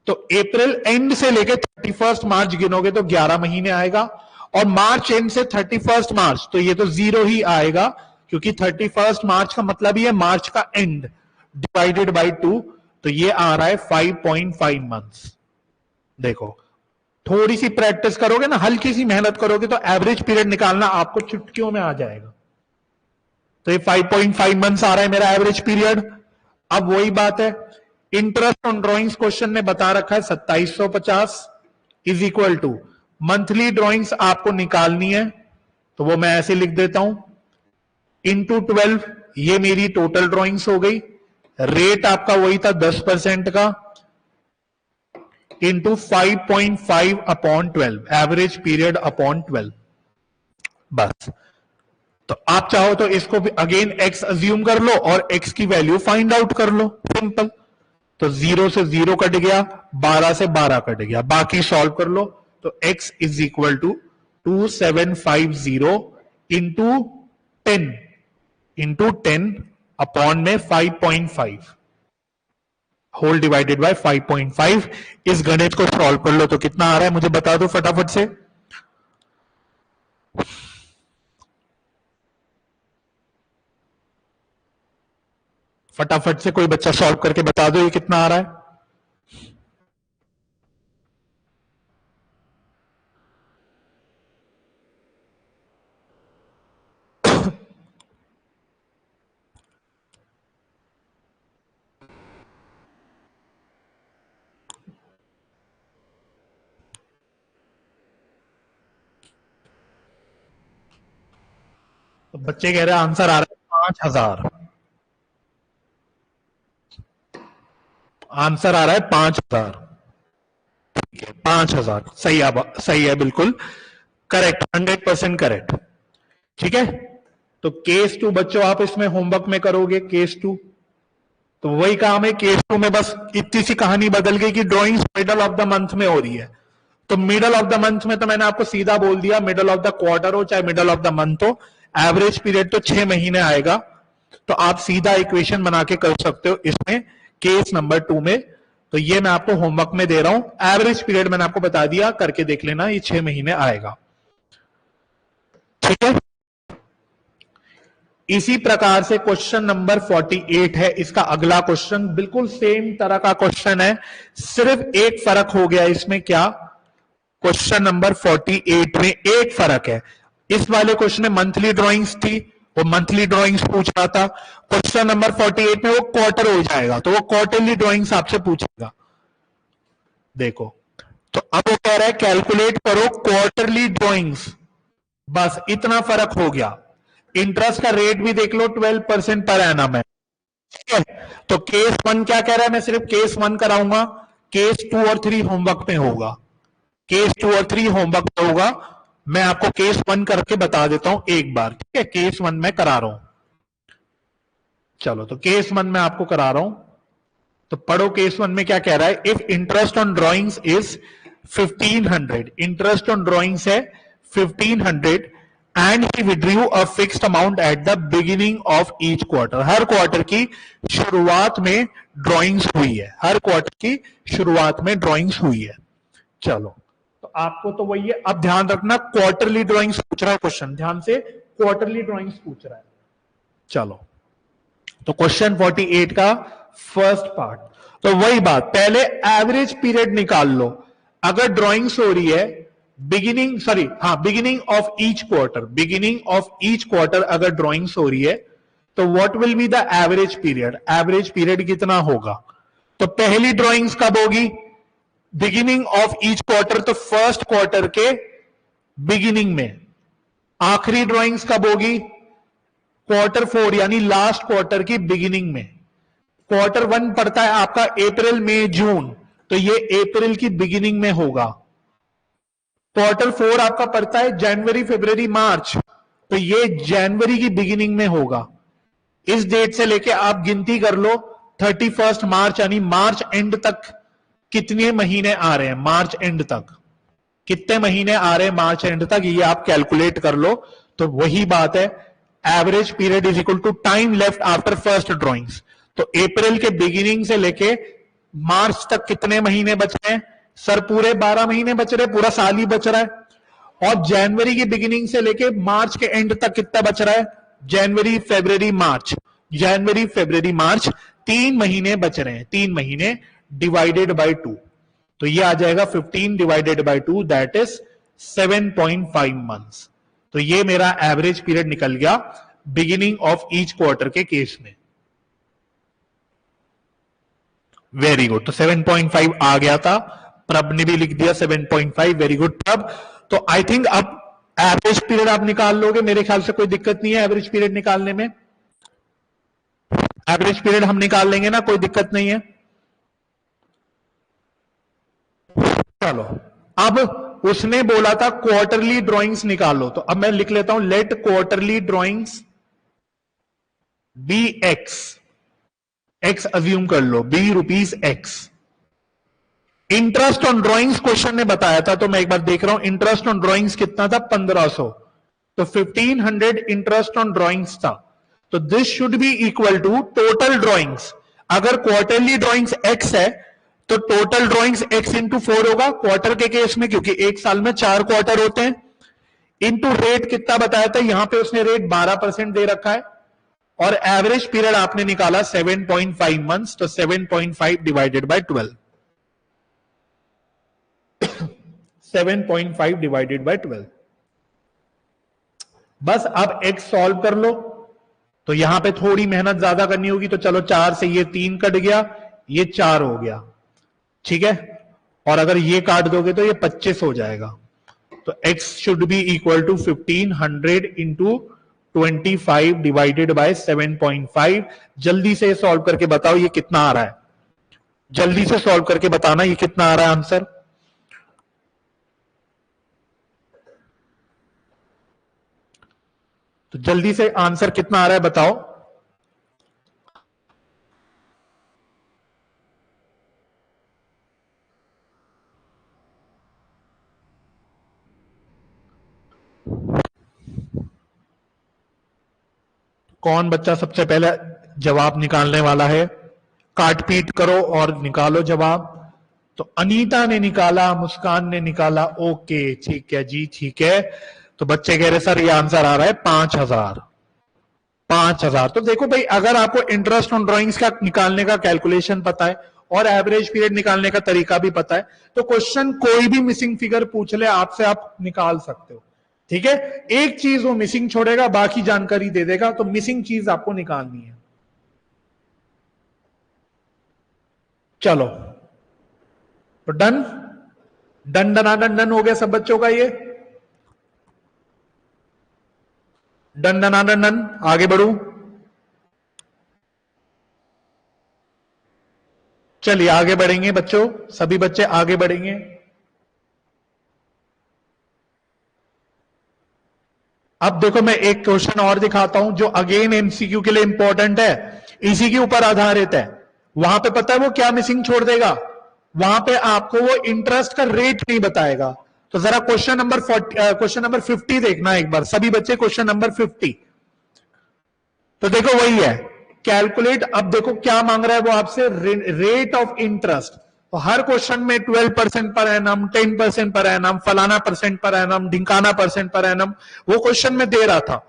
तो अप्रैल एंड से लेके 31 मार्च गिनोगे तो 11 महीने आएगा, और मार्च एंड से 31 मार्च तो ये तो 0 ही आएगा, क्योंकि 31 मार्च का मतलब ही है मार्च का एंड डिवाइडेड बाय 2, तो ये आ रहा है 5.5 मंथ्स। देखो थोड़ी सी प्रैक्टिस करोगे ना, हल्की सी मेहनत करोगे तो एवरेज पीरियड निकालना आपको चुटकियों में आ जाएगा। तो ये 5.5 मंथ्स आ रहा है मेरा एवरेज पीरियड। अब वही बात है, इंटरेस्ट ऑन ड्राइंग्स क्वेश्चन ने बता रखा है 2750 is equal to monthly drawings आपको निकालनी है, तो वो मैं ऐसे लिख देता हूं, इंटू 12, ये मेरी टोटल ड्राइंग्स हो गई। रेट आपका वही था 10% का, into 5.5 upon 12, average period upon 12। बस, तो आप चाहो तो इसको भी अगेन एक्स अज्यूम कर लो और एक्स की वैल्यू फाइंड आउट कर लो, सिंपल। तो 0 से 0 कट गया, 12 से 12 कट गया, बाकी सॉल्व कर लो। तो x is equal to 2750 into 10 upon में 5.5 होल डिवाइडेड बाय 5.5। इस गणित को सॉल्व कर लो तो कितना आ रहा है मुझे बता दो फटाफट से। फटाफट से कोई बच्चा सॉल्व करके बता दो ये कितना आ रहा है। तो बच्चे कह रहे हैं आंसर आ रहा है 5000। आंसर आ रहा है 5000। ठीक है 5000 सही है बिल्कुल करेक्ट, 100% करेक्ट। ठीक है, तो केस 2 बच्चों आप इसमें होमवर्क में करोगे केस 2। तो वही काम है, केस 2 में बस इतनी सी कहानी बदल गई कि drawings middle of the month में हो रही है। तो मिडल ऑफ द मंथ में तो मैंने आपको सीधा बोल दिया, मिडल ऑफ द क्वार्टर हो चाहे मिडल ऑफ द मंथ हो, एवरेज पीरियड तो 6 महीने आएगा। तो आप सीधा इक्वेशन बना के कर सकते हो इसमें केस नंबर 2 में। तो ये मैं आपको होमवर्क में दे रहा हूं, एवरेज पीरियड मैंने आपको बता दिया, करके देख लेना, ये 6 महीने आएगा। ठीक है, इसी प्रकार से क्वेश्चन नंबर 48 है, इसका अगला क्वेश्चन बिल्कुल सेम तरह का क्वेश्चन है, सिर्फ एक फर्क हो गया इसमें, क्या, क्वेश्चन नंबर 48 में एक फर्क है। इस वाले क्वेश्चन में मंथली ड्राइंग्स थी, वो मंथली ड्राइंग्स पूछ रहा था। क्वेश्चन नंबर 48 में वो क्वार्टर हो जाएगा, तो वो क्वार्टरली ड्राइंग्स आपसे पूछेगा। देखो, तो अब वो कह रहा है कैलकुलेट करो क्वार्टरली ड्राइंग्स, बस इतना फर्क हो गया। इंटरेस्ट का रेट भी देख लो 12% पर एनम है। ठीक है, तो केस 1 क्या कह रहा है, मैं सिर्फ केस 1 कराऊंगा, केस 2 और 3 होमवर्क में होगा, केस 2 और 3 होमवर्क में होगा। मैं आपको केस 1 करके बता देता हूं एक बार। ठीक है, केस 1 में करा रहा हूं, चलो तो केस 1 में आपको करा रहा हूं, तो पढ़ो केस 1 में क्या कह रहा है। If interest on drawings is 1500, interest on drawings है 1500 and he withdrew a fixed amount at the beginning of each quarter, her quarter की शुरुआत में ड्राइंग्स हुई है, हर क्वार्टर की शुरुआत में ड्राइंग्स हुई है। चलो तो आपको तो वही है, अब ध्यान रखना क्वार्टरली ड्राइंग्स पूछ रहा है क्वेश्चन, ध्यान से क्वार्टरली ड्राइंग्स पूछ रहा है। चलो, तो क्वेश्चन 48 का फर्स्ट पार्ट, तो वही बात, पहले एवरेज पीरियड निकाल लो। अगर ड्राइंग्स हो रही है बिगिनिंग ऑफ ईच क्वार्टर अगर ड्राइंग्स हो रही है तो what will be the average period, average period कितना होगा। तो पहली ड्राइंग्स कब होगी, बिगिनिंग ऑफ ईच क्वार्टर, तो फर्स्ट क्वार्टर के बिगिनिंग में। आखिरी ड्राइंग्स कब होगी, क्वार्टर 4 यानी लास्ट क्वार्टर की बिगिनिंग में। क्वार्टर 1 पड़ता है आपका अप्रैल मई जून, तो ये अप्रैल की बिगिनिंग में होगा। क्वार्टर 4 आपका पड़ता है जनवरी फरवरी मार्च, तो ये जनवरी की बिगिनिंग में होगा। इस डेट से लेके आप गिनती कर लो 31 मार्च यानी मार्च एंड तक कितने महीने आ रहे हैं, मार्च एंड तक कितने महीने आ रहे हैं मार्च एंड तक, ये आप कैलकुलेट कर लो। तो वही बात है, average period is equal to time left after first drawings. तो अप्रैल के बिगिनिंग से लेके मार्च तक कितने महीने बच रहे हैं सर, पूरे 12 महीने बच रहे हैं, पूरा साल ही बच रहा है। और जनवरी की बिगिनिंग से लेके मार्च के एंड तक कितना बच रहा है, जनवरी फरवरी मार्च 3 महीने बच रहे हैं, 3 महीने डिवाइडेड बाय 2, तो ये आ जाएगा 15 divided by 2 that is 7.5 months. तो ये मेरा एवरेज पीरियड निकल गया बिगिनिंग ऑफ ईच क्वार्टर के केस में। वेरी गुड, तो 7.5 आ गया था, प्रभ ने भी लिख दिया 7.5, वेरी गुड प्रभ। तो आई थिंक अब एवरेज पीरियड आप निकाल लोगे, मेरे ख्याल से कोई दिक्कत नहीं है एवरेज पीरियड निकालने में। एवरेज पीरियड हम निकाल लेंगे ना, कोई दिक्कत नहीं है। चलो, अब उसने बोला था क्वार्टरली ड्राइंग्स निकालो, तो अब मैं लिख लेता हूं let quarterly drawings be X assume कर लो, be rupees X. Interest on drawings question ने बताया था, तो मैं एक बार देख रहा हूं इंटरेस्ट ऑन ड्राइंग्स कितना था, 1500, तो 1500 इंटरेस्ट ऑन ड्राइंग्स था। तो this should be equal to total drawings. अगर क्वार्टरली ड्राइंग्स एक्स है तो टोटल ड्राइंग्स एक्स इंटू 4 होगा क्वार्टर के केस में, क्योंकि एक साल में 4 क्वार्टर होते हैं, इंटू रेट कितना बताया था, यहां पे उसने रेट 12% दे रखा है, और एवरेज पीरियड आपने निकाला 7.5 मंथ्स, तो 7.5 डिवाइडेड बाय 12, 7.5 डिवाइडेड बाय 12। बस अब एक्स सॉल्व कर लो, तो यहां पे थोड़ी मेहनत ज्यादा करनी होगी, तो चलो 4 से ये 3 कट गया, ये 4 हो गया, ठीक है, और अगर ये काट दोगे तो ये 25 हो जाएगा। तो x should be equal to 1500 into 25 divided by 7.5। जल्दी से सॉल्व करके बताओ ये कितना आ रहा है, जल्दी से सॉल्व करके बताना ये कितना आ रहा है आंसर। तो जल्दी से आंसर कितना आ रहा है बताओ। कौन बच्चा सबसे पहले जवाब निकालने वाला है, काट पीट करो और निकालो जवाब। तो अनीता ने निकाला, मुस्कान ने निकाला, ओके ठीक है जी, ठीक है। तो बच्चे कह रहे सर ये आंसर आ रहा है 5000, 5000। तो देखो भाई, अगर आपको इंटरेस्ट ऑन ड्राइंग्स का निकालने का कैलकुलेशन पता है और एवरेज पीरियड निकालने का तरीका भी पता है, तो क्वेश्चन कोई भी मिसिंग फिगर पूछ ले आपसे, आप निकाल सकते हो, ठीक है। एक चीज वो मिसिंग छोड़ेगा, बाकी जानकारी दे देगा, तो मिसिंग चीज आपको निकालनी है। चलो, तो डन डन डनाडन डन हो गया सब बच्चों का, ये डन डनाडन डन। आगे बढ़ू, चलिए आगे बढ़ेंगे बच्चों, सभी बच्चे आगे बढ़ेंगे। अब देखो मैं एक क्वेश्चन और दिखाता हूं जो अगेन एमसीक्यू के लिए इंपॉर्टेंट है, इसी के ऊपर आधारित है। वहां पे पता है वो क्या मिसिंग छोड़ देगा, वहां पे आपको वो इंटरेस्ट का रेट नहीं बताएगा। तो जरा क्वेश्चन नंबर 50 देखना एक बार सभी बच्चे, क्वेश्चन नंबर 50। तो देखो वही है, कैलकुलेट। अब देखो क्या मांग रहा है वो आपसे, रेट ऑफ इंटरेस्ट। तो हर क्वेश्चन में 12% पर एनम, 10% पर एनम, फलाना परसेंट पर एनम, ढिंकाना परसेंट पर एनम, वो क्वेश्चन में दे रहा था।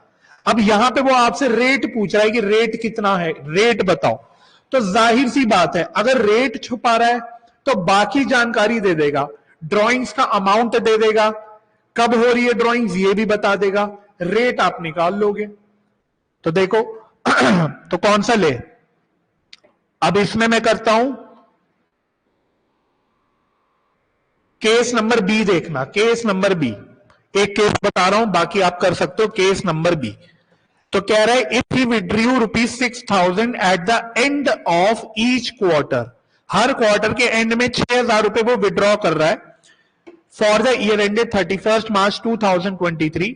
अब यहां पे वो आपसे रेट पूछ रहा है कि रेट कितना है, रेट बताओ। तो जाहिर सी बात है, अगर रेट छुपा रहा है तो बाकी जानकारी दे देगा, ड्राइंग्स का अमाउंट दे देगा, कब हो रही है ड्राइंग्स ये भी बता देगा, रेट आप निकाल लोगे। तो देखो तो कौन सा ले, अब इसमें मैं करता हूं केस नंबर बी, देखना केस नंबर बी, एक केस बता रहा हूं बाकी आप कर सकते हो। केस नंबर बी तो कह रहा है if he withdrew ₹6,000 eight the end of each quarter, her quarter के एंड में 6,000 रुपए वो विड्रॉ कर रहा है for the year ended 31 March 2023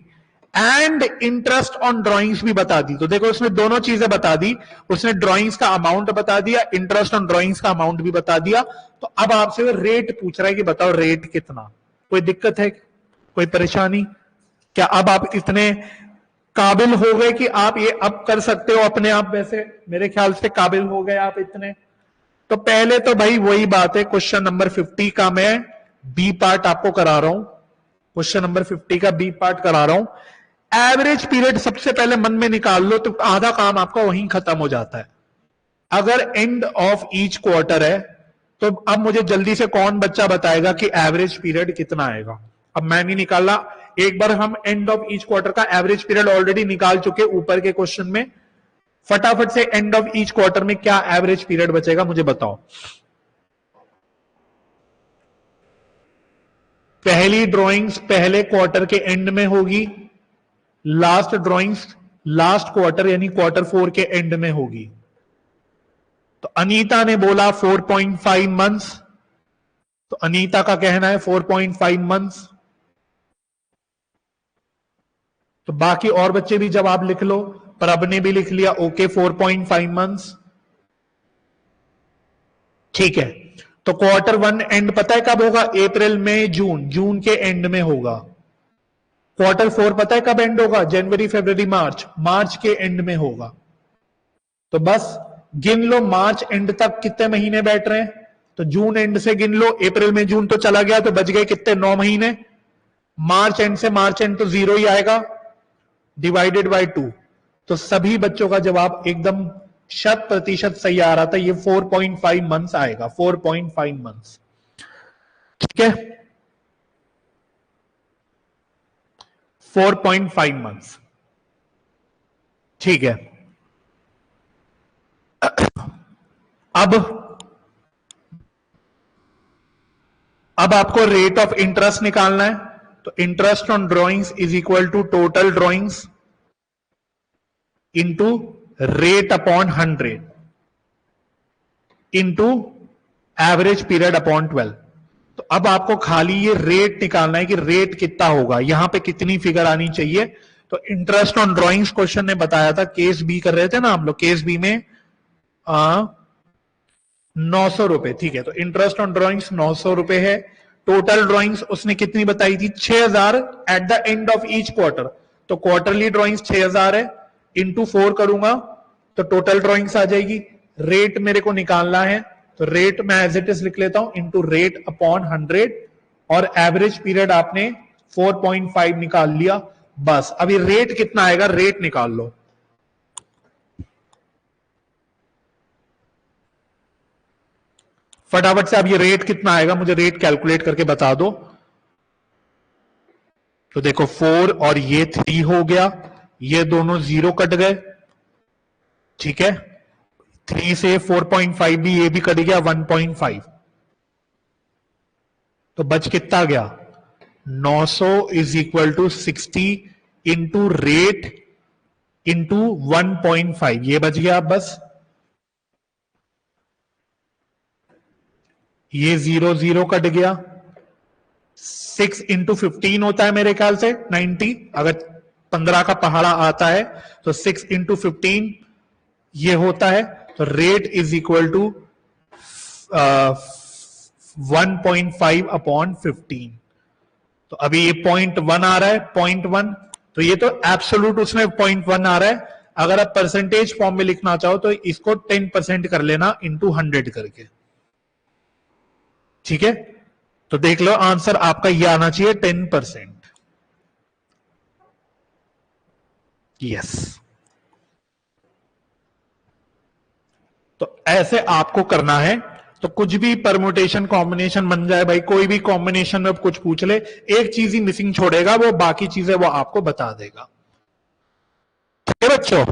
and interest on drawings भी बता दी। तो देखो उसने दोनों चीजें बता दी, उसने ड्राइंग्स का अमाउंट बता दिया, इंटरेस्ट ऑन ड्राइंग्स का अमाउंट भी बता दिया। तो अब आपसे वो रेट पूछ रहा है कि बताओ रेट कितना। कोई दिक्कत है, कोई परेशानी क्या? अब आप इतने काबिल हो गए कि आप ये अब कर सकते हो अपने आप, वैसे मेरे ख्याल से काबिल हो गए आप इतने। तो पहले तो भाई वही बात है, क्वेश्चन नंबर 50 का मैं बी पार्ट आपको करा रहा हूं, क्वेश्चन नंबर 50 का बी पार्ट करा रहा हूं। एवरेज पीरियड सबसे पहले मन में निकाल लो तो आधा काम आपका वहीं खत्म हो जाता है। अगर एंड ऑफ ईच क्वार्टर है तो अब मुझे जल्दी से कौन बच्चा बताएगा कि एवरेज पीरियड कितना आएगा। अब मैं नहीं निकाला, एक बार हम एंड ऑफ ईच क्वार्टर का एवरेज पीरियड ऑलरेडी निकाल चुके ऊपर के क्वेश्चन में। फटाफट से एंड ऑफ ईच क्वार्टर में क्या एवरेज पीरियड बचेगा मुझे बताओ। पहली ड्राइंग्स पहले क्वार्टर के एंड में होगी, लास्ट ड्राइंग्स लास्ट क्वार्टर यानी क्वार्टर 4 के एंड में होगी। तो अनीता ने बोला 4.5 मंथ्स, तो अनीता का कहना है 4.5 मंथ्स। तो बाकी और बच्चे भी जवाब लिख लो, प्रभ ने भी लिख लिया ओके 4.5 मंथ्स, ठीक है। तो क्वार्टर 1 एंड पता है कब होगा? अप्रैल मई जून, जून के एंड में होगा। क्वार्टर 4 पता है कब एंड होगा? जनवरी फरवरी मार्च, मार्च के एंड में होगा। तो बस गिन लो मार्च एंड तक कितने महीने बैठ रहे हैं, तो जून एंड से गिन लो, अप्रैल में जून तो चला गया तो बच गए कितने? 9 महीने। मार्च एंड से मार्च एंड तो 0 ही आएगा, डिवाइडेड बाय 2। तो सभी बच्चों का जवाब एकदम 100% सही आ रहा था, ये 4.5 मंथ्स आएगा, 4.5 मंथ्स, ठीक है, 4.5 मंथ्स, ठीक है। अब आपको रेट ऑफ इंटरेस्ट निकालना है। तो interest on drawings is equal to total drawings into rate upon 100 into average period upon 12। तो अब आपको खाली ये रेट निकालना है कि रेट कितना होगा, यहां पे कितनी फिगर आनी चाहिए। तो इंटरेस्ट ऑन ड्रॉइंग्स क्वेश्चन ने बताया था, केस बी कर रहे थे ना हम लोग, केस बी में 900 रुपए, ठीक है। तो इंटरेस्ट ऑन ड्रॉइंग्स 900 रुपए है। टोटल ड्रॉइंग्स उसने कितनी बताई थी? 6,000 eight the end of each quarter. तो क्वार्टरली ड्रॉइंग्स 6,000 है, इंटू 4 करूंगा तो टोटल ड्रॉइंग्स आ जाएगी। रेट मेरे को निकालना है, तो रेट मैं एज इट इज लिख लेता हूं, इंटू रेट अपॉन 100, और एवरेज पीरियड आपने 4.5 निकाल लिया। बस अभी रेट कितना आएगा, रेट निकाल लो। फटाफट से अब ये रेट कितना आएगा मुझे रेट कैलकुलेट करके बता दो। तो देखो 4 और ये 3 हो गया, ये दोनों 0 कट गए, ठीक है। 3 से 4.5 भी, ये भी कट गया 1.5। तो बच कितना गया? 900 is equal to 60 into rate into 1.5, ये बच गया। बस ये 0 0 कट गया। 6 इंटू 15 होता है मेरे ख्याल से 90, अगर 15 का पहाड़ा आता है तो 6 इंटू 15 ये होता है। तो rate is equal to 1.5 upon 15। तो अभी ये 0.1 आ रहा है, 0.1, तो ये तो एब्सोल्यूट उसमें 0.1 आ रहा है। अगर आप परसेंटेज फॉर्म में लिखना चाहो तो इसको 10% कर लेना इंटू 100 करके, ठीक है। तो देख लो आंसर आपका ये आना चाहिए 10%। यस। तो ऐसे आपको करना है। तो कुछ भी परम्यूटेशन कॉम्बिनेशन बन जाए भाई, कोई भी कॉम्बिनेशन में कुछ पूछ ले, एक चीज ही मिसिंग छोड़ेगा, वो बाकी चीजें वो आपको बता देगा। ठीक है बच्चों?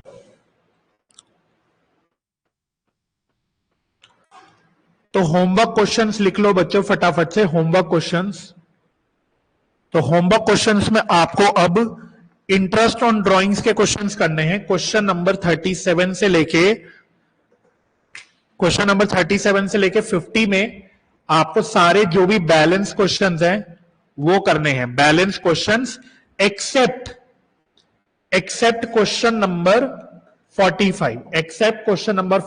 तो होमवर्क क्वेश्चंस लिख लो बच्चों फटाफट से, होमवर्क क्वेश्चंस। तो होमवर्क क्वेश्चंस में आपको अब इंटरेस्ट ऑन ड्राइंग्स के क्वेश्चंस करने हैं। क्वेश्चन नंबर 37 से लेके 50 में आपको सारे जो भी बैलेंस क्वेश्चंस हैं वो करने हैं, balance questions, except question number 45, except question number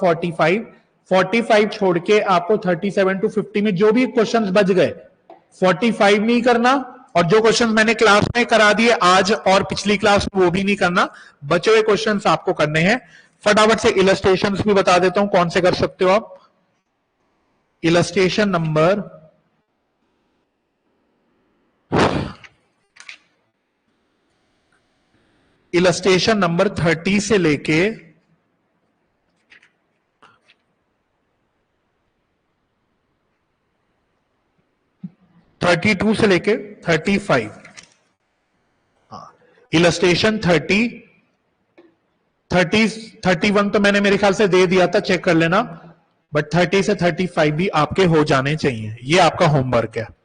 45 छोड़ के आपको 37 to 50 में जो भी क्वेश्चंस बच गए 45 नहीं करना, और जो क्वेश्चंस मैंने क्लास में करा दिए आज और पिछली क्लास में वो भी नहीं करना, बचे हुए क्वेश्चंस आपको करने हैं। फटाफट से इलस्ट्रेशंस भी बता देता हूं कौन से कर सकते हो आप। इलस्ट्रेशन नंबर 30 से लेके 32 से लेके 35। इलस्ट्रेशन 31 तो मैंने मेरे ख्याल से दे दिया था, चेक कर लेना, बट 30 से 35 भी आपके हो जाने चाहिए। ये आपका होमवर्क है।